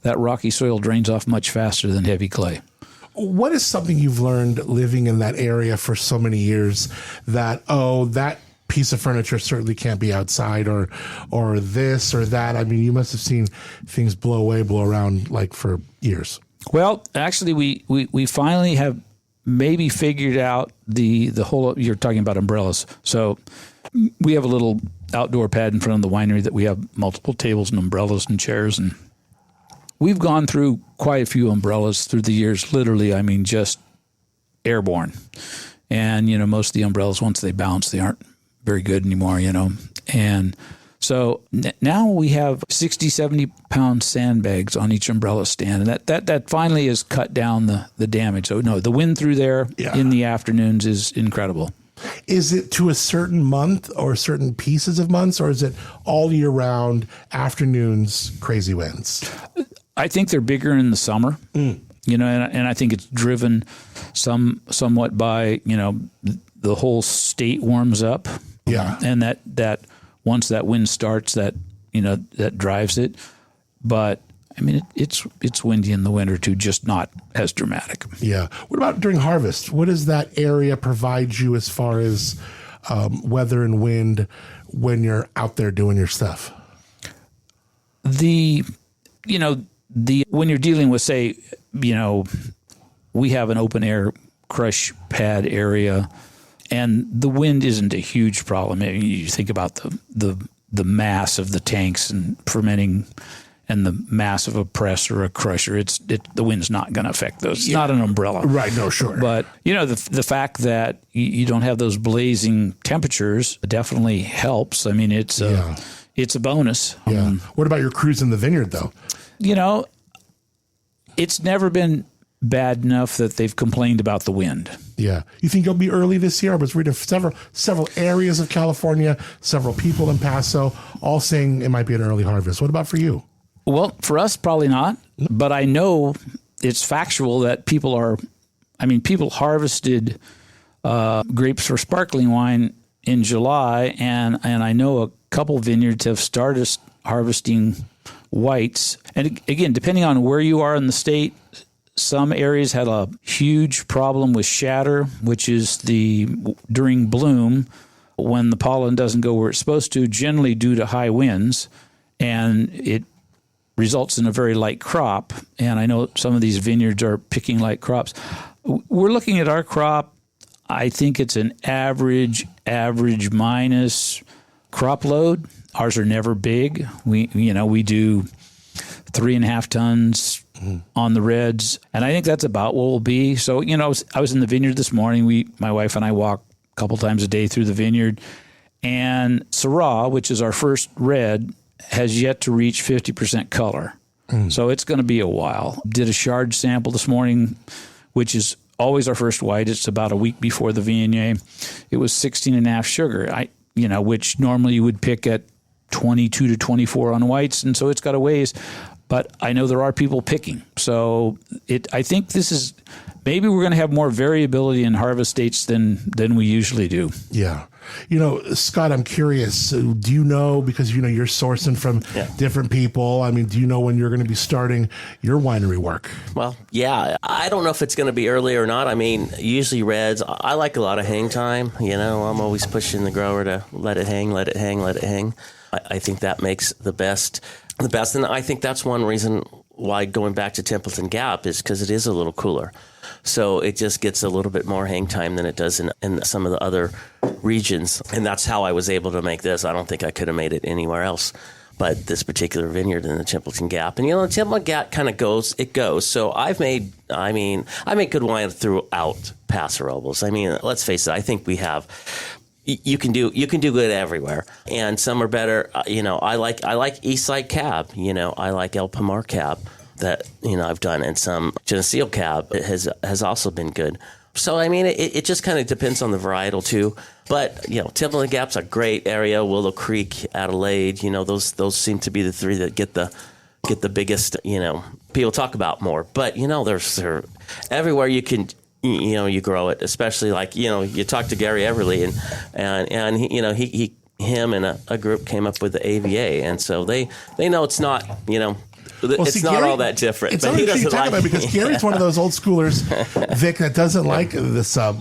that rocky soil drains off much faster than heavy clay. What is something you've learned living in that area for so many years that piece of furniture certainly can't be outside, or this or that. I mean, you must have seen things blow around like for years. Well, actually, we finally have maybe figured out the whole. You're talking about umbrellas. So we have a little outdoor pad in front of the winery that we have multiple tables and umbrellas and chairs, and we've gone through quite a few umbrellas through the years. Literally, I mean, just airborne. And, you know, most of the umbrellas, once they bounce, they aren't very good anymore, you know. And so now we have 60, 70-pound sandbags on each umbrella stand. And that finally has cut down the damage. So, no, the wind through there in the afternoons is incredible. Is it to a certain month or certain pieces of months, or is it all year round, afternoons, crazy winds? I think they're bigger in the summer, you know, and I think it's driven somewhat by, you know, the whole state warms up. Yeah. And that once that wind starts, that, you know, that drives it. But I mean, it's windy in the winter too, just not as dramatic. Yeah. What about during harvest? What does that area provide you as far as weather and wind when you're out there doing your stuff? When you're dealing with, say, you know, we have an open air crush pad area, and the wind isn't a huge problem. I mean, you think about the mass of the tanks and fermenting, and the mass of a press or a crusher. The wind's not going to affect those. It's not an umbrella, right? No, sure. But you know, the fact that you don't have those blazing temperatures definitely helps. I mean, it's a bonus. Yeah. What about your crews in the vineyard, though? You know, it's never been bad enough that they've complained about the wind. Yeah. You think you'll be early this year? I was reading several areas of California, several people in Paso, all saying it might be an early harvest. What about for you? Well, for us, probably not. But I know it's factual that people harvested grapes for sparkling wine in July, and I know a couple vineyards have started harvesting whites. And again, depending on where you are in the state, some areas had a huge problem with shatter, which is during bloom, when the pollen doesn't go where it's supposed to, generally due to high winds, and it results in a very light crop. And I know some of these vineyards are picking light crops. We're looking at our crop. I think it's an average minus crop load. Ours are never big. We do 3.5 tons on the reds, and I think that's about what we'll be. So, you know, I was in the vineyard this morning. My wife and I walk a couple times a day through the vineyard, and Syrah, which is our first red, has yet to reach 50% color. So it's going to be a while. Did a shard sample this morning, which is always our first white. It's about a week before the Viognier. It was 16.5 sugar, which normally you would pick at 22 to 24 on whites, and so it's got a ways. But I know there are people picking. So I think this is, maybe we're going to have more variability in harvest dates than we usually do. Yeah. You know, Scott, I'm curious, do you know, because, you know, you're sourcing from different people, I mean, do you know when you're going to be starting your winery work? Well, yeah, I don't know if it's going to be early or not. I mean, usually reds, I like a lot of hang time. You know, I'm always pushing the grower to let it hang. I think that makes the best. And I think that's one reason why going back to Templeton Gap is because it is a little cooler. So it just gets a little bit more hang time than it does in some of the other regions. And that's how I was able to make this. I don't think I could have made it anywhere else but this particular vineyard in the Templeton Gap. And, you know, the Templeton Gap kind of goes. So I make good wine throughout Paso Robles. I mean, let's face it, I think we have... You can do good everywhere, and some are better. You know, I like Eastside Cab. You know, I like El Pomar Cab that, you know, I've done, and some Geneseo Cab has also been good. So I mean, it just kind of depends on the varietal too. But you know, Templeton Gap's a great area. Willow Creek, Adelaide. You know, those seem to be the three that get the biggest. You know, people talk about more. But you know, there's everywhere you can. You know, you grow it, especially like, you know, you talk to Gary Everly and he, you know, him and a group came up with the AVA. And so they know it's not, you know, it's not all that different. It's but only he doesn't you talk like about it because Gary's one of those old schoolers, Vic, that doesn't like the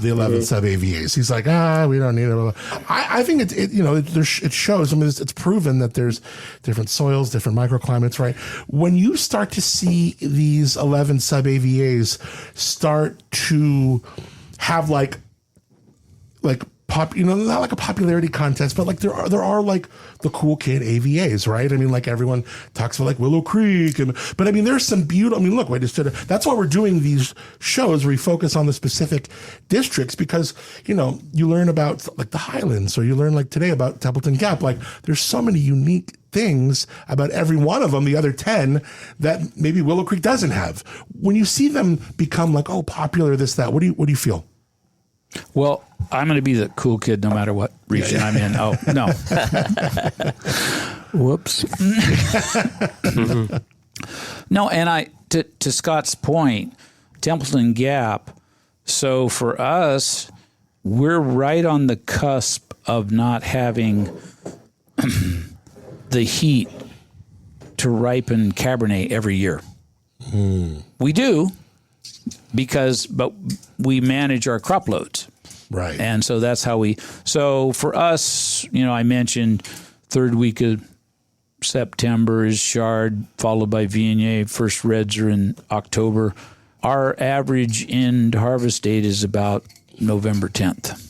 11 sub-AVAs. He's like, we don't need it. I think it shows. I mean, it's proven that there's different soils, different microclimates, right? When you start to see these 11 sub-AVAs start to have like not like a popularity contest, but like there are like the cool kid AVAs, right? I mean, like everyone talks about like Willow Creek, but I mean, there's some beautiful. I mean, look, that's why we're doing these shows where we focus on the specific districts because you learn about like the Highlands, or you learn like today about Templeton Gap. Like, there's so many unique things about every one of them, the other 10 that maybe Willow Creek doesn't have. When you see them become like, popular, this, that, what do you feel? Well, I'm going to be the cool kid no matter what region I'm in. Oh, no. Whoops. No, and to Scott's point, Templeton Gap, so for us, we're right on the cusp of not having the heat to ripen Cabernet every year. We do, but we manage our crop loads. Right. And so that's how so for us, I mentioned third week of September is Chard, followed by Viognier. First reds are in October. Our average end harvest date is about November 10th.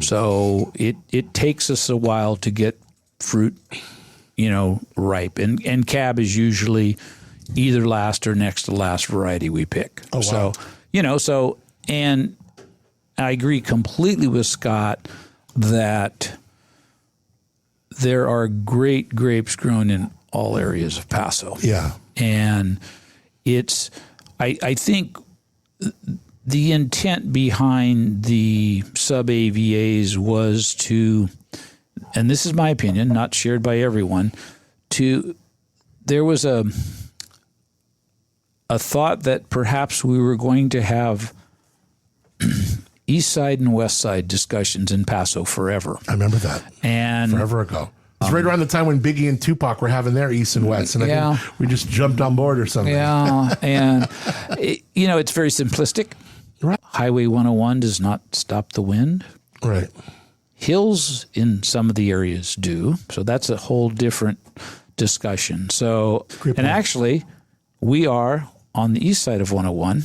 So it takes us a while to get fruit, ripe. And Cab is usually either last or next to last variety we pick. Oh, wow. So, and I agree completely with Scott that there are great grapes grown in all areas of Paso. Yeah. And I think the intent behind the sub-AVAs was to, and this is my opinion, not shared by everyone, there was a thought that perhaps we were going to have east side and west side discussions in Paso forever. I remember that. And forever ago. It's right around the time when Biggie and Tupac were having their east and west, and I think we just jumped on board or something. Yeah, and it's very simplistic. Right. Highway 101 does not stop the wind. Right. Hills in some of the areas do, so that's a whole different discussion. So, and actually, we are on the east side of 101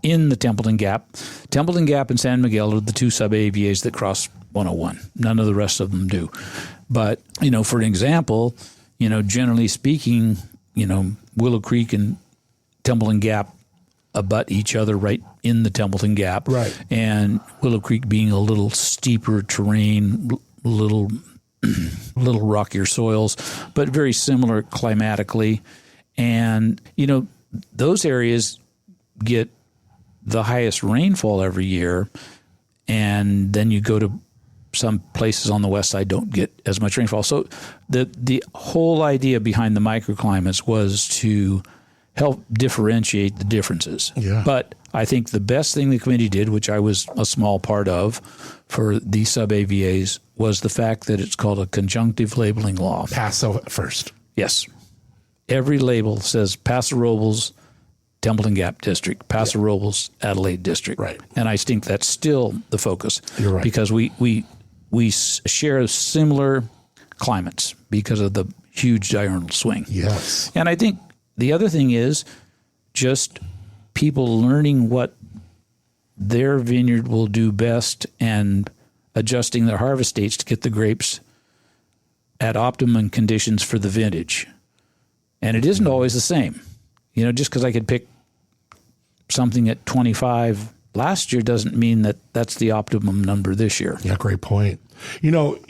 in the Templeton Gap. Templeton Gap and San Miguel are the two sub-AVAs that cross 101. None of the rest of them do. But, for an example, generally speaking, Willow Creek and Templeton Gap abut each other right in the Templeton Gap. Right. And Willow Creek being a little steeper terrain, little rockier soils, but very similar climatically. And, those areas get the highest rainfall every year, and then you go to some places on the west side don't get as much rainfall. So the whole idea behind the microclimates was to help differentiate the differences. Yeah. But I think the best thing the committee did, which I was a small part of for the sub-AVAs, was the fact that it's called a conjunctive labeling law. Paso first. Yes. Every label says Paso Robles, Templeton Gap District, Paso Robles, Adelaide District. Right. And I think that's still the focus. You're right. Because we share similar climates because of the huge diurnal swing. Yes. And I think the other thing is just people learning what their vineyard will do best and adjusting their harvest dates to get the grapes at optimum conditions for the vintage. And it isn't always the same. Just because I could pick something at 25 last year doesn't mean that that's the optimum number this year. Yeah, great point. You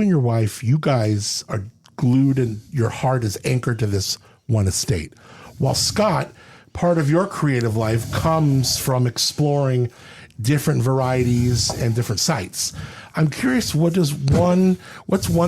and your wife, you guys are glued and your heart is anchored to this one estate. While Scott, part of your creative life comes from exploring different varieties and different sites. I'm curious, what's one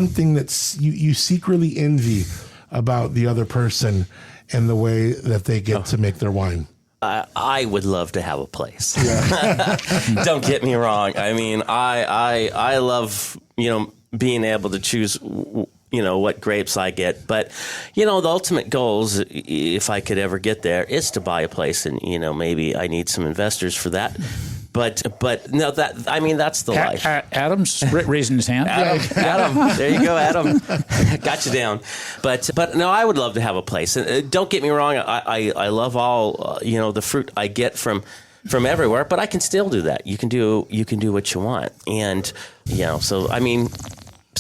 thing that you secretly envy about the other person and the way that they get to make their wine? I would love to have a place. Yeah. Don't get me wrong. I mean, I love, being able to choose what grapes I get. But, the ultimate goal is, if I could ever get there, is to buy a place, and, maybe I need some investors for that. But no, that's the life. Adam's raising his hand. Adam, there you go, Adam. Got you down. But no, I would love to have a place. And don't get me wrong, I love all the fruit I get from everywhere, but I can still do that. You can do what you want, and so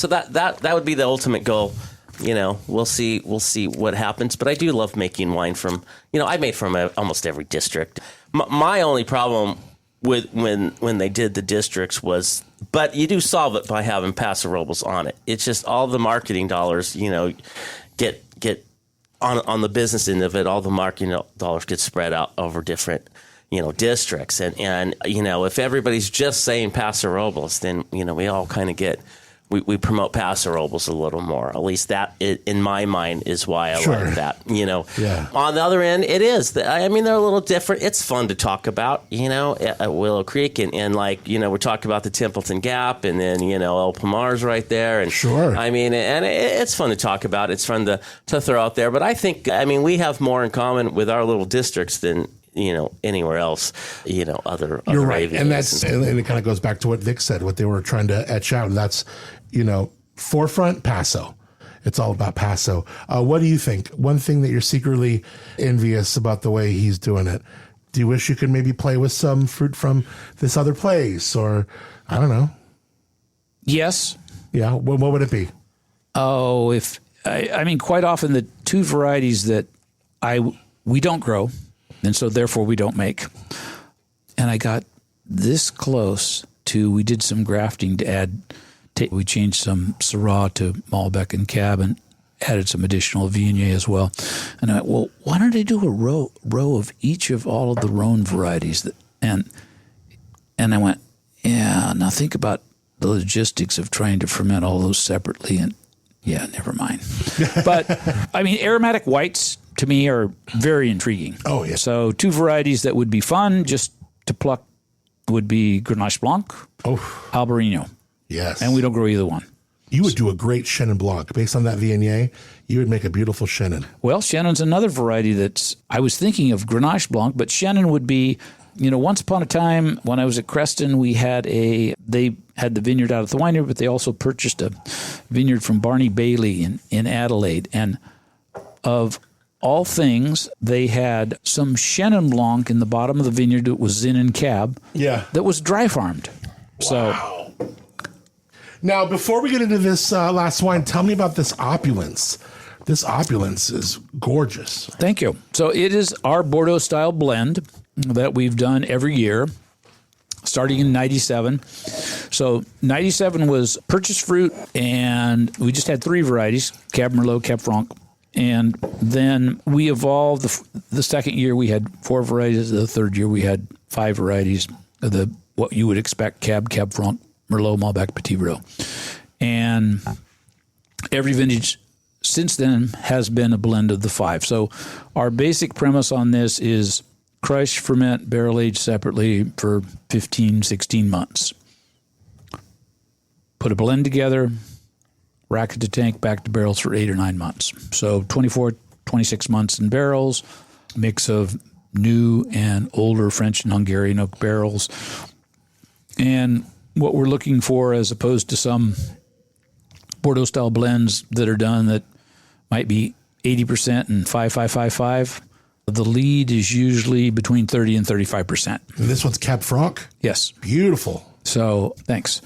that would be the ultimate goal. We'll see what happens. But I do love making wine from I made from almost every district. My only problem with when they did the districts was, but you do solve it by having Paso Robles on it. It's just all the marketing dollars, get on the business end of it. All the marketing dollars get spread out over different districts, and if everybody's just saying Paso Robles, then we all kind of get. We promote Paso Robles a little more. At least that, in my mind, is why I like that. Yeah. On the other end, it is. They're a little different. It's fun to talk about, at Willow Creek. And we're talking about the Templeton Gap, and then, El Pomar's right there. And sure. It's fun to talk about. It's fun to throw out there. But I think, we have more in common with our little districts than anywhere else, other You're right. AVAs. And and it kind of goes back to what Vic said, what they were trying to etch out. And that's, forefront Paso. It's all about Paso. What do you think? One thing that you're secretly envious about the way he's doing it. Do you wish you could maybe play with some fruit from this other place, or I don't know? Yes. Yeah. What would it be? Oh, quite often the two varieties that we don't grow, and so therefore we don't make. And I got this close to, we did some grafting to add, we changed some Syrah to Malbec and Cab and added some additional Viognier as well. And I went, well, why don't I do a row of each of all of the Rhone varieties? And I went, yeah, now think about the logistics of trying to ferment all those separately. And yeah, never mind. But aromatic whites to me are very intriguing. Oh, yeah. So two varieties that would be fun just to pluck would be Grenache Blanc, Albarino. Yes. And we don't grow either one. You would do a great Chenin Blanc. Based on that Viognier, you would make a beautiful Chenin. Well, Chenin's another variety I was thinking of Grenache Blanc, but Chenin would be, once upon a time when I was at Creston, they had the vineyard out at the winery, but they also purchased a vineyard from Barney Bailey in Adelaide. And of all things, they had some Chenin Blanc in the bottom of the vineyard that was Zin and Cab. Yeah. That was dry farmed. Wow. Now, before we get into this last wine, tell me about this opulence. This opulence is gorgeous. Thank you. So it is our Bordeaux-style blend that we've done every year, starting in 97. So 97 was purchased fruit, and we just had three varieties, Cab Merlot, Cab Franc. And then we evolved. The second year, we had four varieties. The third year, we had five varieties of what you would expect, Cab Franc, Merlot, Malbec, Petit Verdot. And every vintage since then has been a blend of the five. So our basic premise on this is crush, ferment, barrel age separately for 15, 16 months. Put a blend together, rack it to tank, back to barrels for 8 or 9 months. So 24, 26 months in barrels, mix of new and older French and Hungarian oak barrels. And what we're looking for, as opposed to some Bordeaux-style blends that are done that might be 80% and 5.5, the lead is usually between 30 and 35%. And this one's Cab Franc? Yes. Beautiful. So, thanks.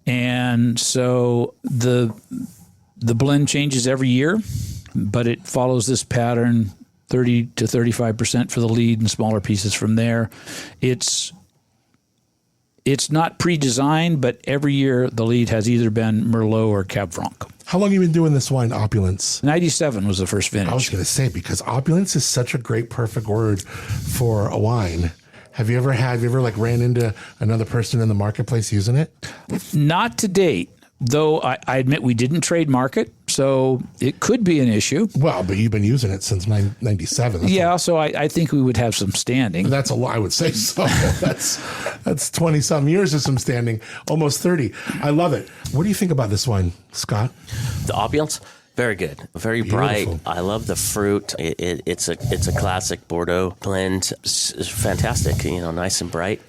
And so the blend changes every year, but it follows this pattern, 30 to 35% for the lead and smaller pieces from there. It's not pre-designed, but every year the lead has either been Merlot or Cab Franc. How long have you been doing this wine, opulence? 97 was the first vintage. I was going to say, because opulence is such a great, perfect word for a wine. Have you ever ran into another person in the marketplace using it? Not to date, though I admit we didn't trademark it. So it could be an issue. Well, but you've been using it since 97. Yeah, so I think we would have some standing. That's a lot, I would say so. That's 20-some years of some standing, almost 30. I love it. What do you think about this wine, Scott? The opulence, very good, very Beautiful. bright. I love the fruit. It's a classic Bordeaux blend. It's fantastic, nice and bright.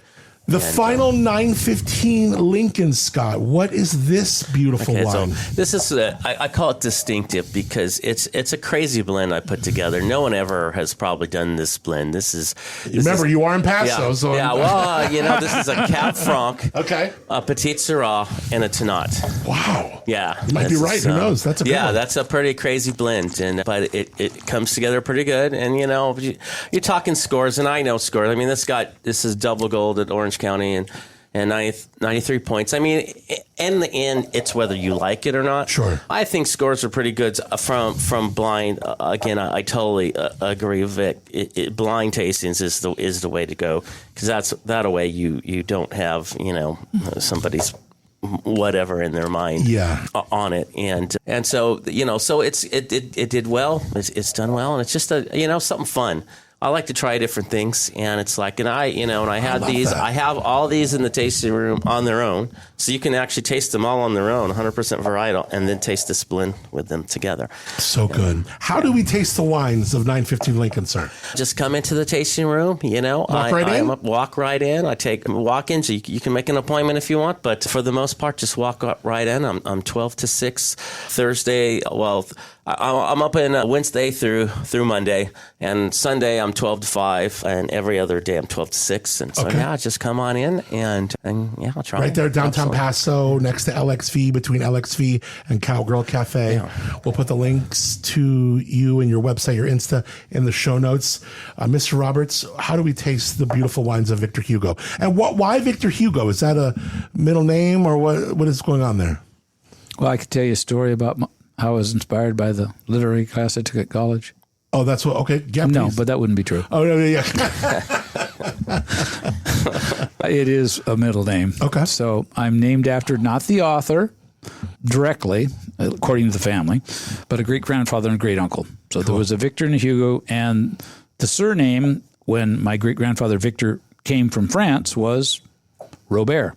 The final 915 Lincoln, Scott. What is this beautiful wine? So this is I call it distinctive because it's a crazy blend I put together. No one ever has probably done this blend. Remember, you are in Paso, yeah, so yeah. Well, this is a Cab Franc, okay, a Petit Syrah, and a Tannat. Wow. Yeah, you might be right. Who knows? That's a good one. That's a pretty crazy blend, but it comes together pretty good. And you're talking scores, and I know scores. I mean, this is double gold at Orange County and 93 points. I mean, in the end, it's whether you like it or not. Sure. I think scores are pretty good from blind. Again, I totally agree with Vic. Blind tastings is the way to go, because that way you don't have somebody's whatever in their mind on it, and so it did well. It's done well, and it's just something fun. I like to try different things, and it's like, and I had these. that. I have all these in the tasting room on their own, so you can actually taste them all on their own, 100% varietal, and then taste this blend with them together. So good. How do we taste the wines of 915 Lincoln, sir? Just come into the tasting room, Walk right in? I take walk-ins. You can make an appointment if you want, but for the most part, just walk right in. I'm 12 to 6 Thursday. Well, I'm up in Wednesday through Monday, and Sunday I'm 12 to 5, and every other day I'm 12 to 6. And so just come on in and I'll try. Right there, downtown Absolutely. Paso, next to LXV, between LXV and Cowgirl Cafe. Yeah. We'll put the links to you and your website, your Insta, in the show notes. Mr. Roberts, how do we taste the beautiful wines of Victor Hugo? And why Victor Hugo? Is that a middle name, or what is going on there? Well, I could tell you a story about how I was inspired by the literary class I took at college. Oh, that's what, okay. Yeah, No, please. but that wouldn't be true. Oh, no, yeah. It is a middle name. Okay. So I'm named after not the author directly, according to the family, but a great-grandfather and great-uncle. So there was a Victor and a Hugo, and the surname, when my great-grandfather Victor came from France, was Robert,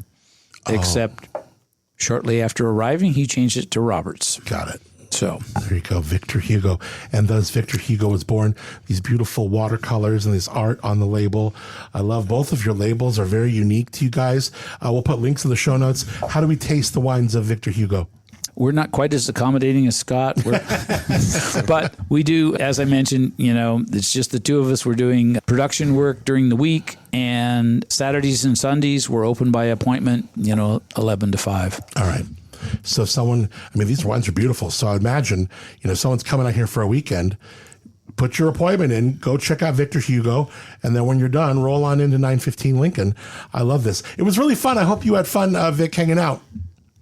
except shortly after arriving, he changed it to Roberts. Got it. So there you go, Victor Hugo. And thus Victor Hugo was born. These beautiful watercolors and this art on the label. I love both of your labels, are very unique to you guys. We'll put links in the show notes. How do we taste the wines of Victor Hugo? we're not quite as accommodating as Scott, but we do, as I mentioned, it's just the two of us. We're doing production work during the week, and Saturdays and Sundays we're open by appointment, 11 to 5. All right. So if someone, these wines are beautiful. So I imagine, someone's coming out here for a weekend, put your appointment in, go check out Victor Hugo, and then when you're done, roll on into 915 Lincoln. I love this. It was really fun. I hope you had fun, Vic, hanging out.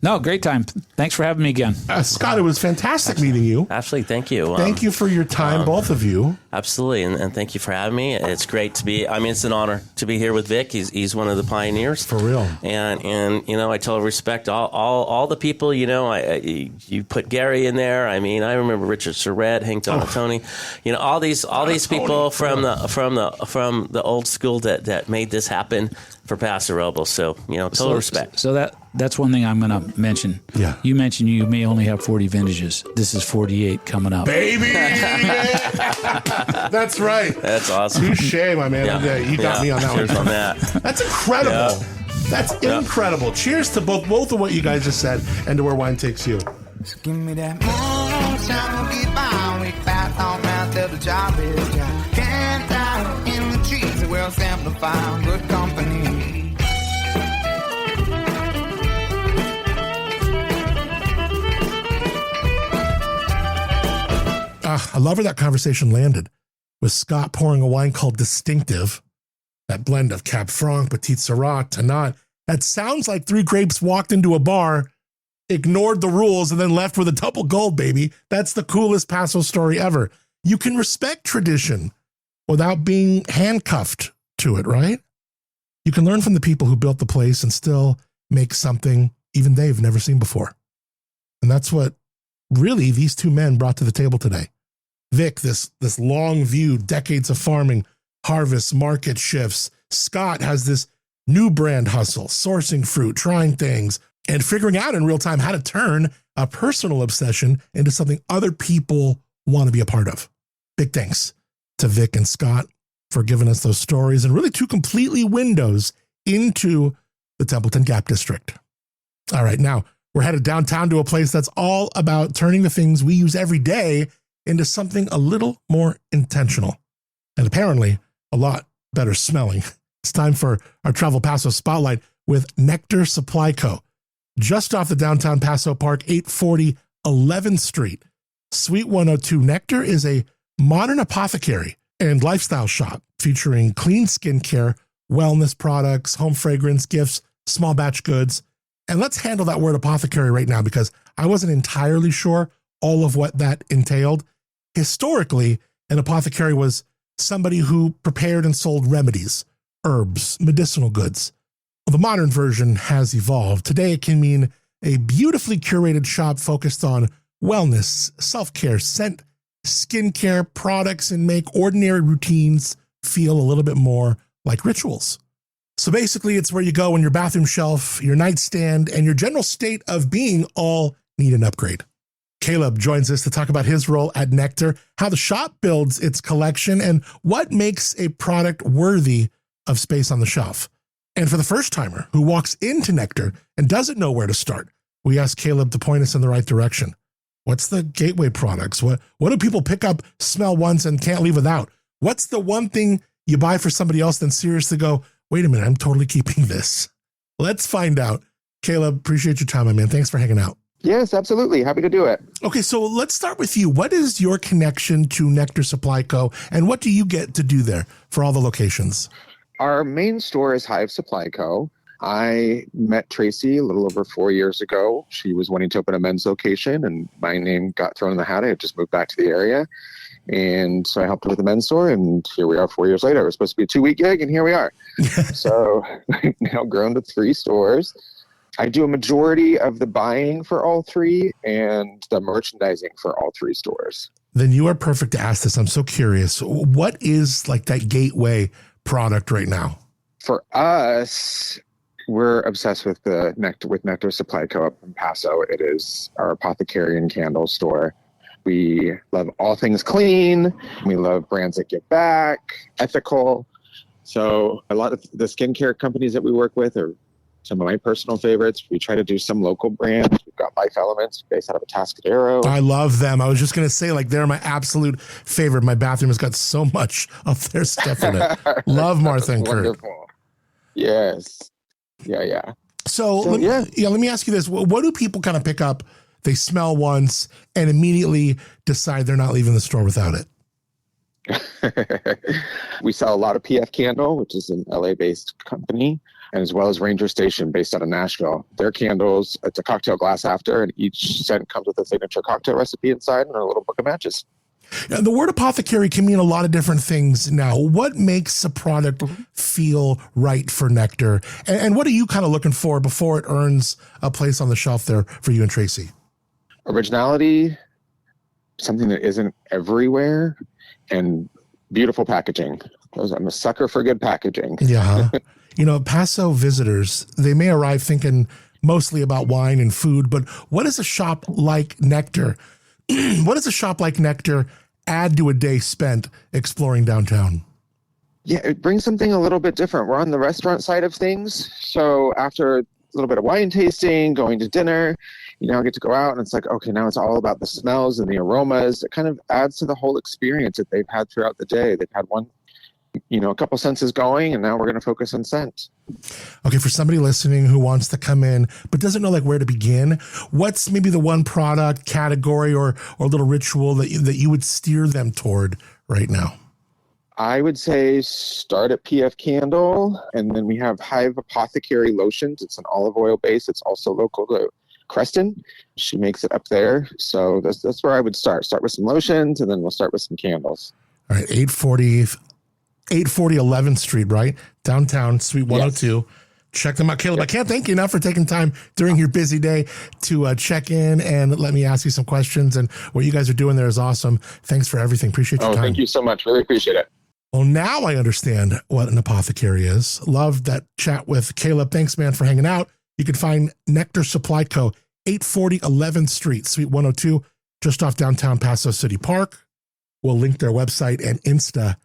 No, great time. Thanks for having me again. Scott, it was fantastic meeting you. Absolutely. Thank you. Thank you for your time, both of you. Absolutely. And thank you for having me. It's great to be, it's an honor to be here with Vic. He's one of the pioneers. For real. And I totally respect all the people, you put Gary in there. I remember Richard Surratt, Hank Donatoni, all these people from the old school that made this happen for Paso Robles. So, total respect. So that's one thing I'm going to mention. Yeah. You mentioned you may only have 40 vintages. This is 48 coming up. Baby! That's right. That's awesome. Touche, my man. Yeah, you got me on that Cheers one. on that. That's incredible. Yeah. That's incredible. Cheers to both of what you guys just said and to where wine takes you. Just give me that moonshine, we'll keep on. We pass on round till the job is done. Can't die in the trees, the world's amplifying good company. I love where that conversation landed with Scott pouring a wine called Distinctive, that blend of Cab Franc, Petit Syrah, Tannat. That sounds like three grapes walked into a bar, ignored the rules, and then left with a double gold, baby. That's the coolest Paso story ever. You can respect tradition without being handcuffed to it, right? You can learn from the people who built the place and still make something even they've never seen before. And that's what really these two men brought to the table today. Vic, this long view, decades of farming, harvest, market shifts. Scott has this new brand hustle, sourcing fruit, trying things, and figuring out in real time how to turn a personal obsession into something other people want to be a part of. Big thanks to Vic and Scott for giving us those stories and really two completely windows into the Templeton Gap District. All right, now we're headed downtown to a place that's all about turning the things we use every day into something a little more intentional and apparently a lot better smelling. It's time for our Travel Paso Spotlight with Nectar Supply Co. Just off the downtown Paso Park, 840 11th Street. Suite 102 Nectar is a modern apothecary and lifestyle shop featuring clean skincare, wellness products, home fragrance, gifts, small batch goods. And let's handle that word apothecary right now because I wasn't entirely sure all of what that entailed. Historically, an apothecary was somebody who prepared and sold remedies, herbs, medicinal goods. The modern version has evolved. Today, it can mean a beautifully curated shop focused on wellness, self-care, scent, skincare products, and make ordinary routines feel a little bit more like rituals. So basically, it's where you go when your bathroom shelf, your nightstand, and your general state of being all need an upgrade. Caleb joins us to talk about his role at Nectar, how the shop builds its collection, and what makes a product worthy of space on the shelf. And for the first timer who walks into Nectar and doesn't know where to start, we ask Caleb to point us in the right direction. What's the gateway products? What do people pick up, smell once, and can't leave without? What's the one thing you buy for somebody else, then seriously go, wait a minute, I'm totally keeping this? Let's find out. Caleb, appreciate your time, my man. Thanks for hanging out. Yes, absolutely. Happy to do it. Okay, so let's start with you. What is your connection to Nectar Supply Co., and what do you get to do there for all the locations? Our main store is Hive Supply Co. I met Tracy a little over 4 years ago. She was wanting to open a men's location, and my name got thrown in the hat. I had just moved back to the area, and so I helped her with the men's store, and here we are 4 years later. It was supposed to be a 2-week gig, and here we are. So I've now grown to 3 stores. I do a majority of the buying for all 3 and the merchandising for all 3 stores. Then you are perfect to ask this. I'm so curious. What is like that gateway product right now? For us, we're obsessed with Nectar Supply Co. up in Paso. It is our apothecary and candle store. We love all things clean. We love brands that give back, ethical. So a lot of the skincare companies that we work with are some of my personal favorites. We try to do some local brands. We've got Life Elements based out of Atascadero. I love them. I was just going to say, like, they're my absolute favorite. My bathroom has got so much of their stuff in it. Love Martha and Kurt. Wonderful. Yes. Yeah. So let me ask you this. What do people kind of pick up? They smell once and immediately decide they're not leaving the store without it. We sell a lot of PF Candle, which is an LA-based company, and as well as Ranger Station, based out of Nashville. Their candles, it's a cocktail glass after, and each scent comes with a signature cocktail recipe inside and a little book of matches. Now, the word apothecary can mean a lot of different things now. What makes a product feel right for Nectar? And what are you kind of looking for before it earns a place on the shelf there for you and Tracy? Originality, something that isn't everywhere, and beautiful packaging. I'm a sucker for good packaging. Yeah. Paso visitors, they may arrive thinking mostly about wine and food, but what does a shop like Nectar, add to a day spent exploring downtown? Yeah, it brings something a little bit different. We're on the restaurant side of things. So after a little bit of wine tasting, going to dinner, I get to go out and it's like, okay, now it's all about the smells and the aromas. It kind of adds to the whole experience that they've had throughout the day. They've had a couple senses going, and now we're going to focus on scent. Okay, for somebody listening who wants to come in but doesn't know where to begin, what's maybe the one product, category, or little ritual that you would steer them toward right now? I would say start at PF Candle, and then we have Hive Apothecary Lotions. It's an olive oil base. It's also local to Creston. She makes it up there. So that's where I would start. Start with some lotions, and then we'll start with some candles. All right, 840 11th Street, right? Downtown, Suite 102. Yes. check them out. Caleb, I can't thank you enough for taking time during your busy day to check in and let me ask you some questions. And what you guys are doing there is awesome. Thanks for everything. Appreciate your time. Thank you so much. Really appreciate it. Well, now I understand what an apothecary is. Loved that chat with Caleb. Thanks, man, for hanging out. You can find Nectar Supply Co., 840 11th Street, Suite 102, just off downtown Paso City Park. We'll link their website and Insta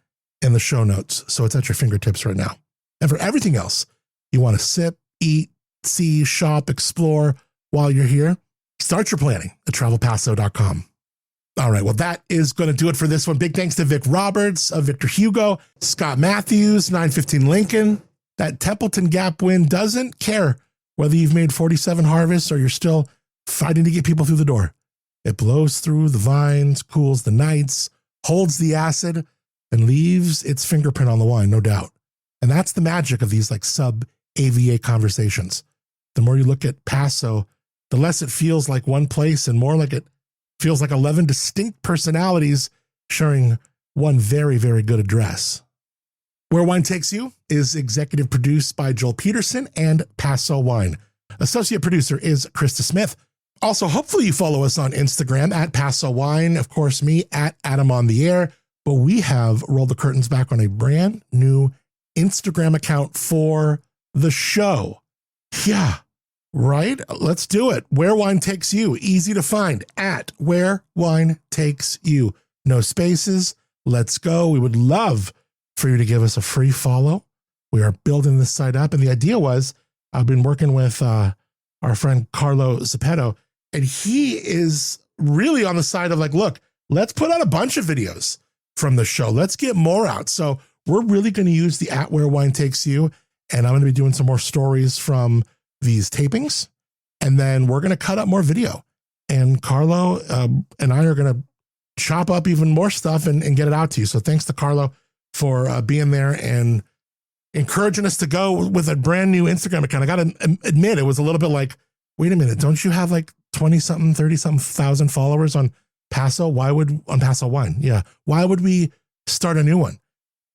in the show notes, so it's at your fingertips right now. And for everything else you want to sip, eat, see, shop, explore while you're here, start your planning at travelpaso.com. All right, well, that is going to do it for this one. Big thanks to Vic Roberts of Victor Hugo, Scott Mathews, 915 Lincoln. That Templeton Gap win doesn't care whether you've made 47 harvests or you're still fighting to get people through the door. It blows through the vines, cools the nights, holds the acid, and leaves its fingerprint on the wine, no doubt. And that's the magic of these like sub-AVA conversations. The more you look at Paso, the less it feels like one place and more like it feels like 11 distinct personalities sharing one very, very good address. Where Wine Takes You is executive produced by Joel Peterson and Paso Wine. Associate producer is Krista Smith. Also, hopefully you follow us on Instagram at Paso Wine. Of course, me at Adam on the Air. But we have rolled the curtains back on a brand new Instagram account for the show. Yeah. Right? Let's do it. Where Wine Takes You. Easy to find at Where Wine Takes You. No spaces. Let's go. We would love for you to give us a free follow. We are building this site up. And the idea was I've been working with our friend Carlo Zeppetto, and he is really on the side of like, look, let's put out a bunch of videos from the show. Let's get more out. So we're really going to use the at Where Wine Takes You. And I'm going to be doing some more stories from these tapings, and then we're going to cut up more video, and Carlo and I are going to chop up even more stuff and get it out to you. So thanks to Carlo for being there and encouraging us to go with a brand new Instagram account. I got to admit, it was a little bit like, wait a minute, don't you have like 20 something, 30 something thousand followers on Paso? On Paso Wine? Yeah. Why would we start a new one?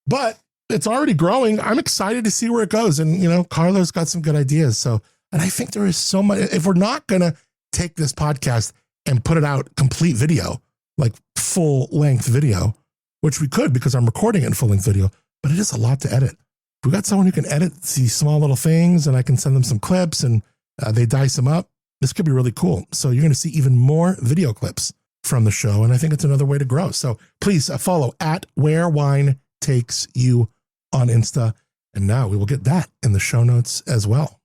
But it's already growing. I'm excited to see where it goes. And, you know, Carlo's got some good ideas. So, and I think there is so much, if we're not going to take this podcast and put it out complete video, like full length video, which we could because I'm recording it in full length video, but it is a lot to edit. We got someone who can edit these small little things, and I can send them some clips and they dice them up. This could be really cool. So you're going to see even more video clips from the show. And I think it's another way to grow. So please follow at Where Wine Takes You on Insta. And now we will get that in the show notes as well.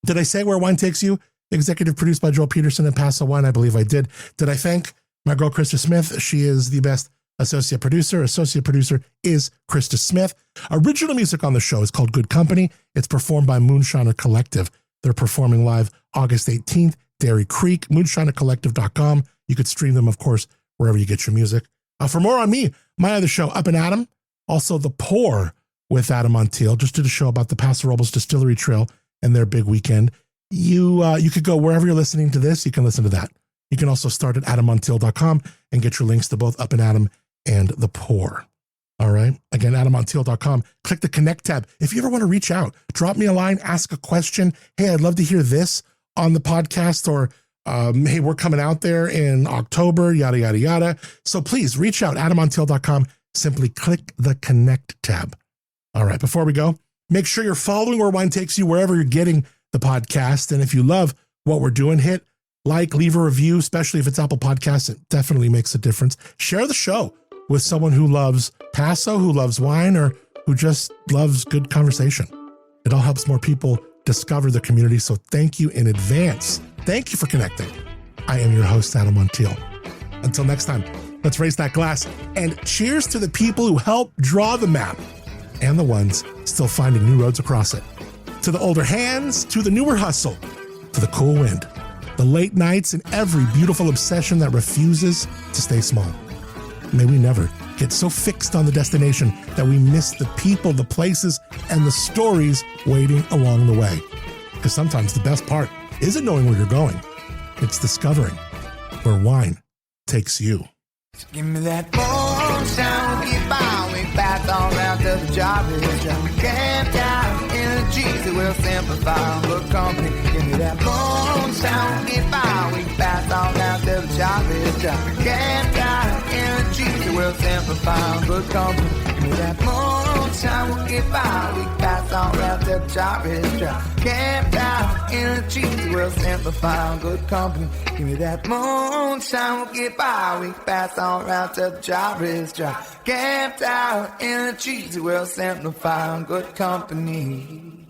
Did I say Where Wine Takes You? Executive produced by Joel Peterson and Paso Wine. I believe I did. Did I thank my girl, Krista Smith? She is the best associate producer. Associate producer is Krista Smith. Original music on the show is called Good Company. It's performed by Moonshiner Collective. They're performing live August 18th, Dairy Creek, moonshinercollective.com. You could stream them, of course, wherever you get your music. For more on me, my other show, Up and Adam, also The Pour with Adam Montiel, just did a show about the Paso Robles Distillery Trail and their big weekend. You could go wherever you're listening to this, you can listen to that. You can also start at adammontiel.com and get your links to both Up and Adam and The Pour. All right. Again, adammontiel.com. Click the connect tab. If you ever want to reach out, drop me a line, ask a question. Hey, I'd love to hear this on the podcast, or hey, we're coming out there in October, yada, yada, yada. So please reach out, adammontiel.com. Simply click the connect tab. All right. Before we go, make sure you're following Where Wine Takes You wherever you're getting the podcast. And if you love what we're doing, hit like, leave a review, especially if it's Apple Podcasts. It definitely makes a difference. Share the show with someone who loves Paso, who loves wine, or who just loves good conversation. It all helps more people discover the community. So thank you in advance. Thank you for connecting. I am your host, Adam Montiel. Until next time, let's raise that glass and cheers to the people who helped draw the map and the ones still finding new roads across it. To the older hands, to the newer hustle, to the cool wind, the late nights, and every beautiful obsession that refuses to stay small. May we never get so fixed on the destination that we miss the people, the places, and the stories waiting along the way. Because sometimes the best part isn't knowing where you're going. It's discovering where wine takes you. Give me that moonshine, we'll keep on. We pass on down to the job is camped out in the trees. cheesy, we'll simplify good company. Give me that moonshine, get by. We pass on down till the job is done. Get down in the cheesy, we'll simplify good company. Give me that moonshine, we'll get by. We pass on down till the job is done. Get down in the cheesy, we'll simplify good company. Give me that moonshine, we'll get by. We pass on round till the job is done. Camped out in the cheesy, we'll simplify good company.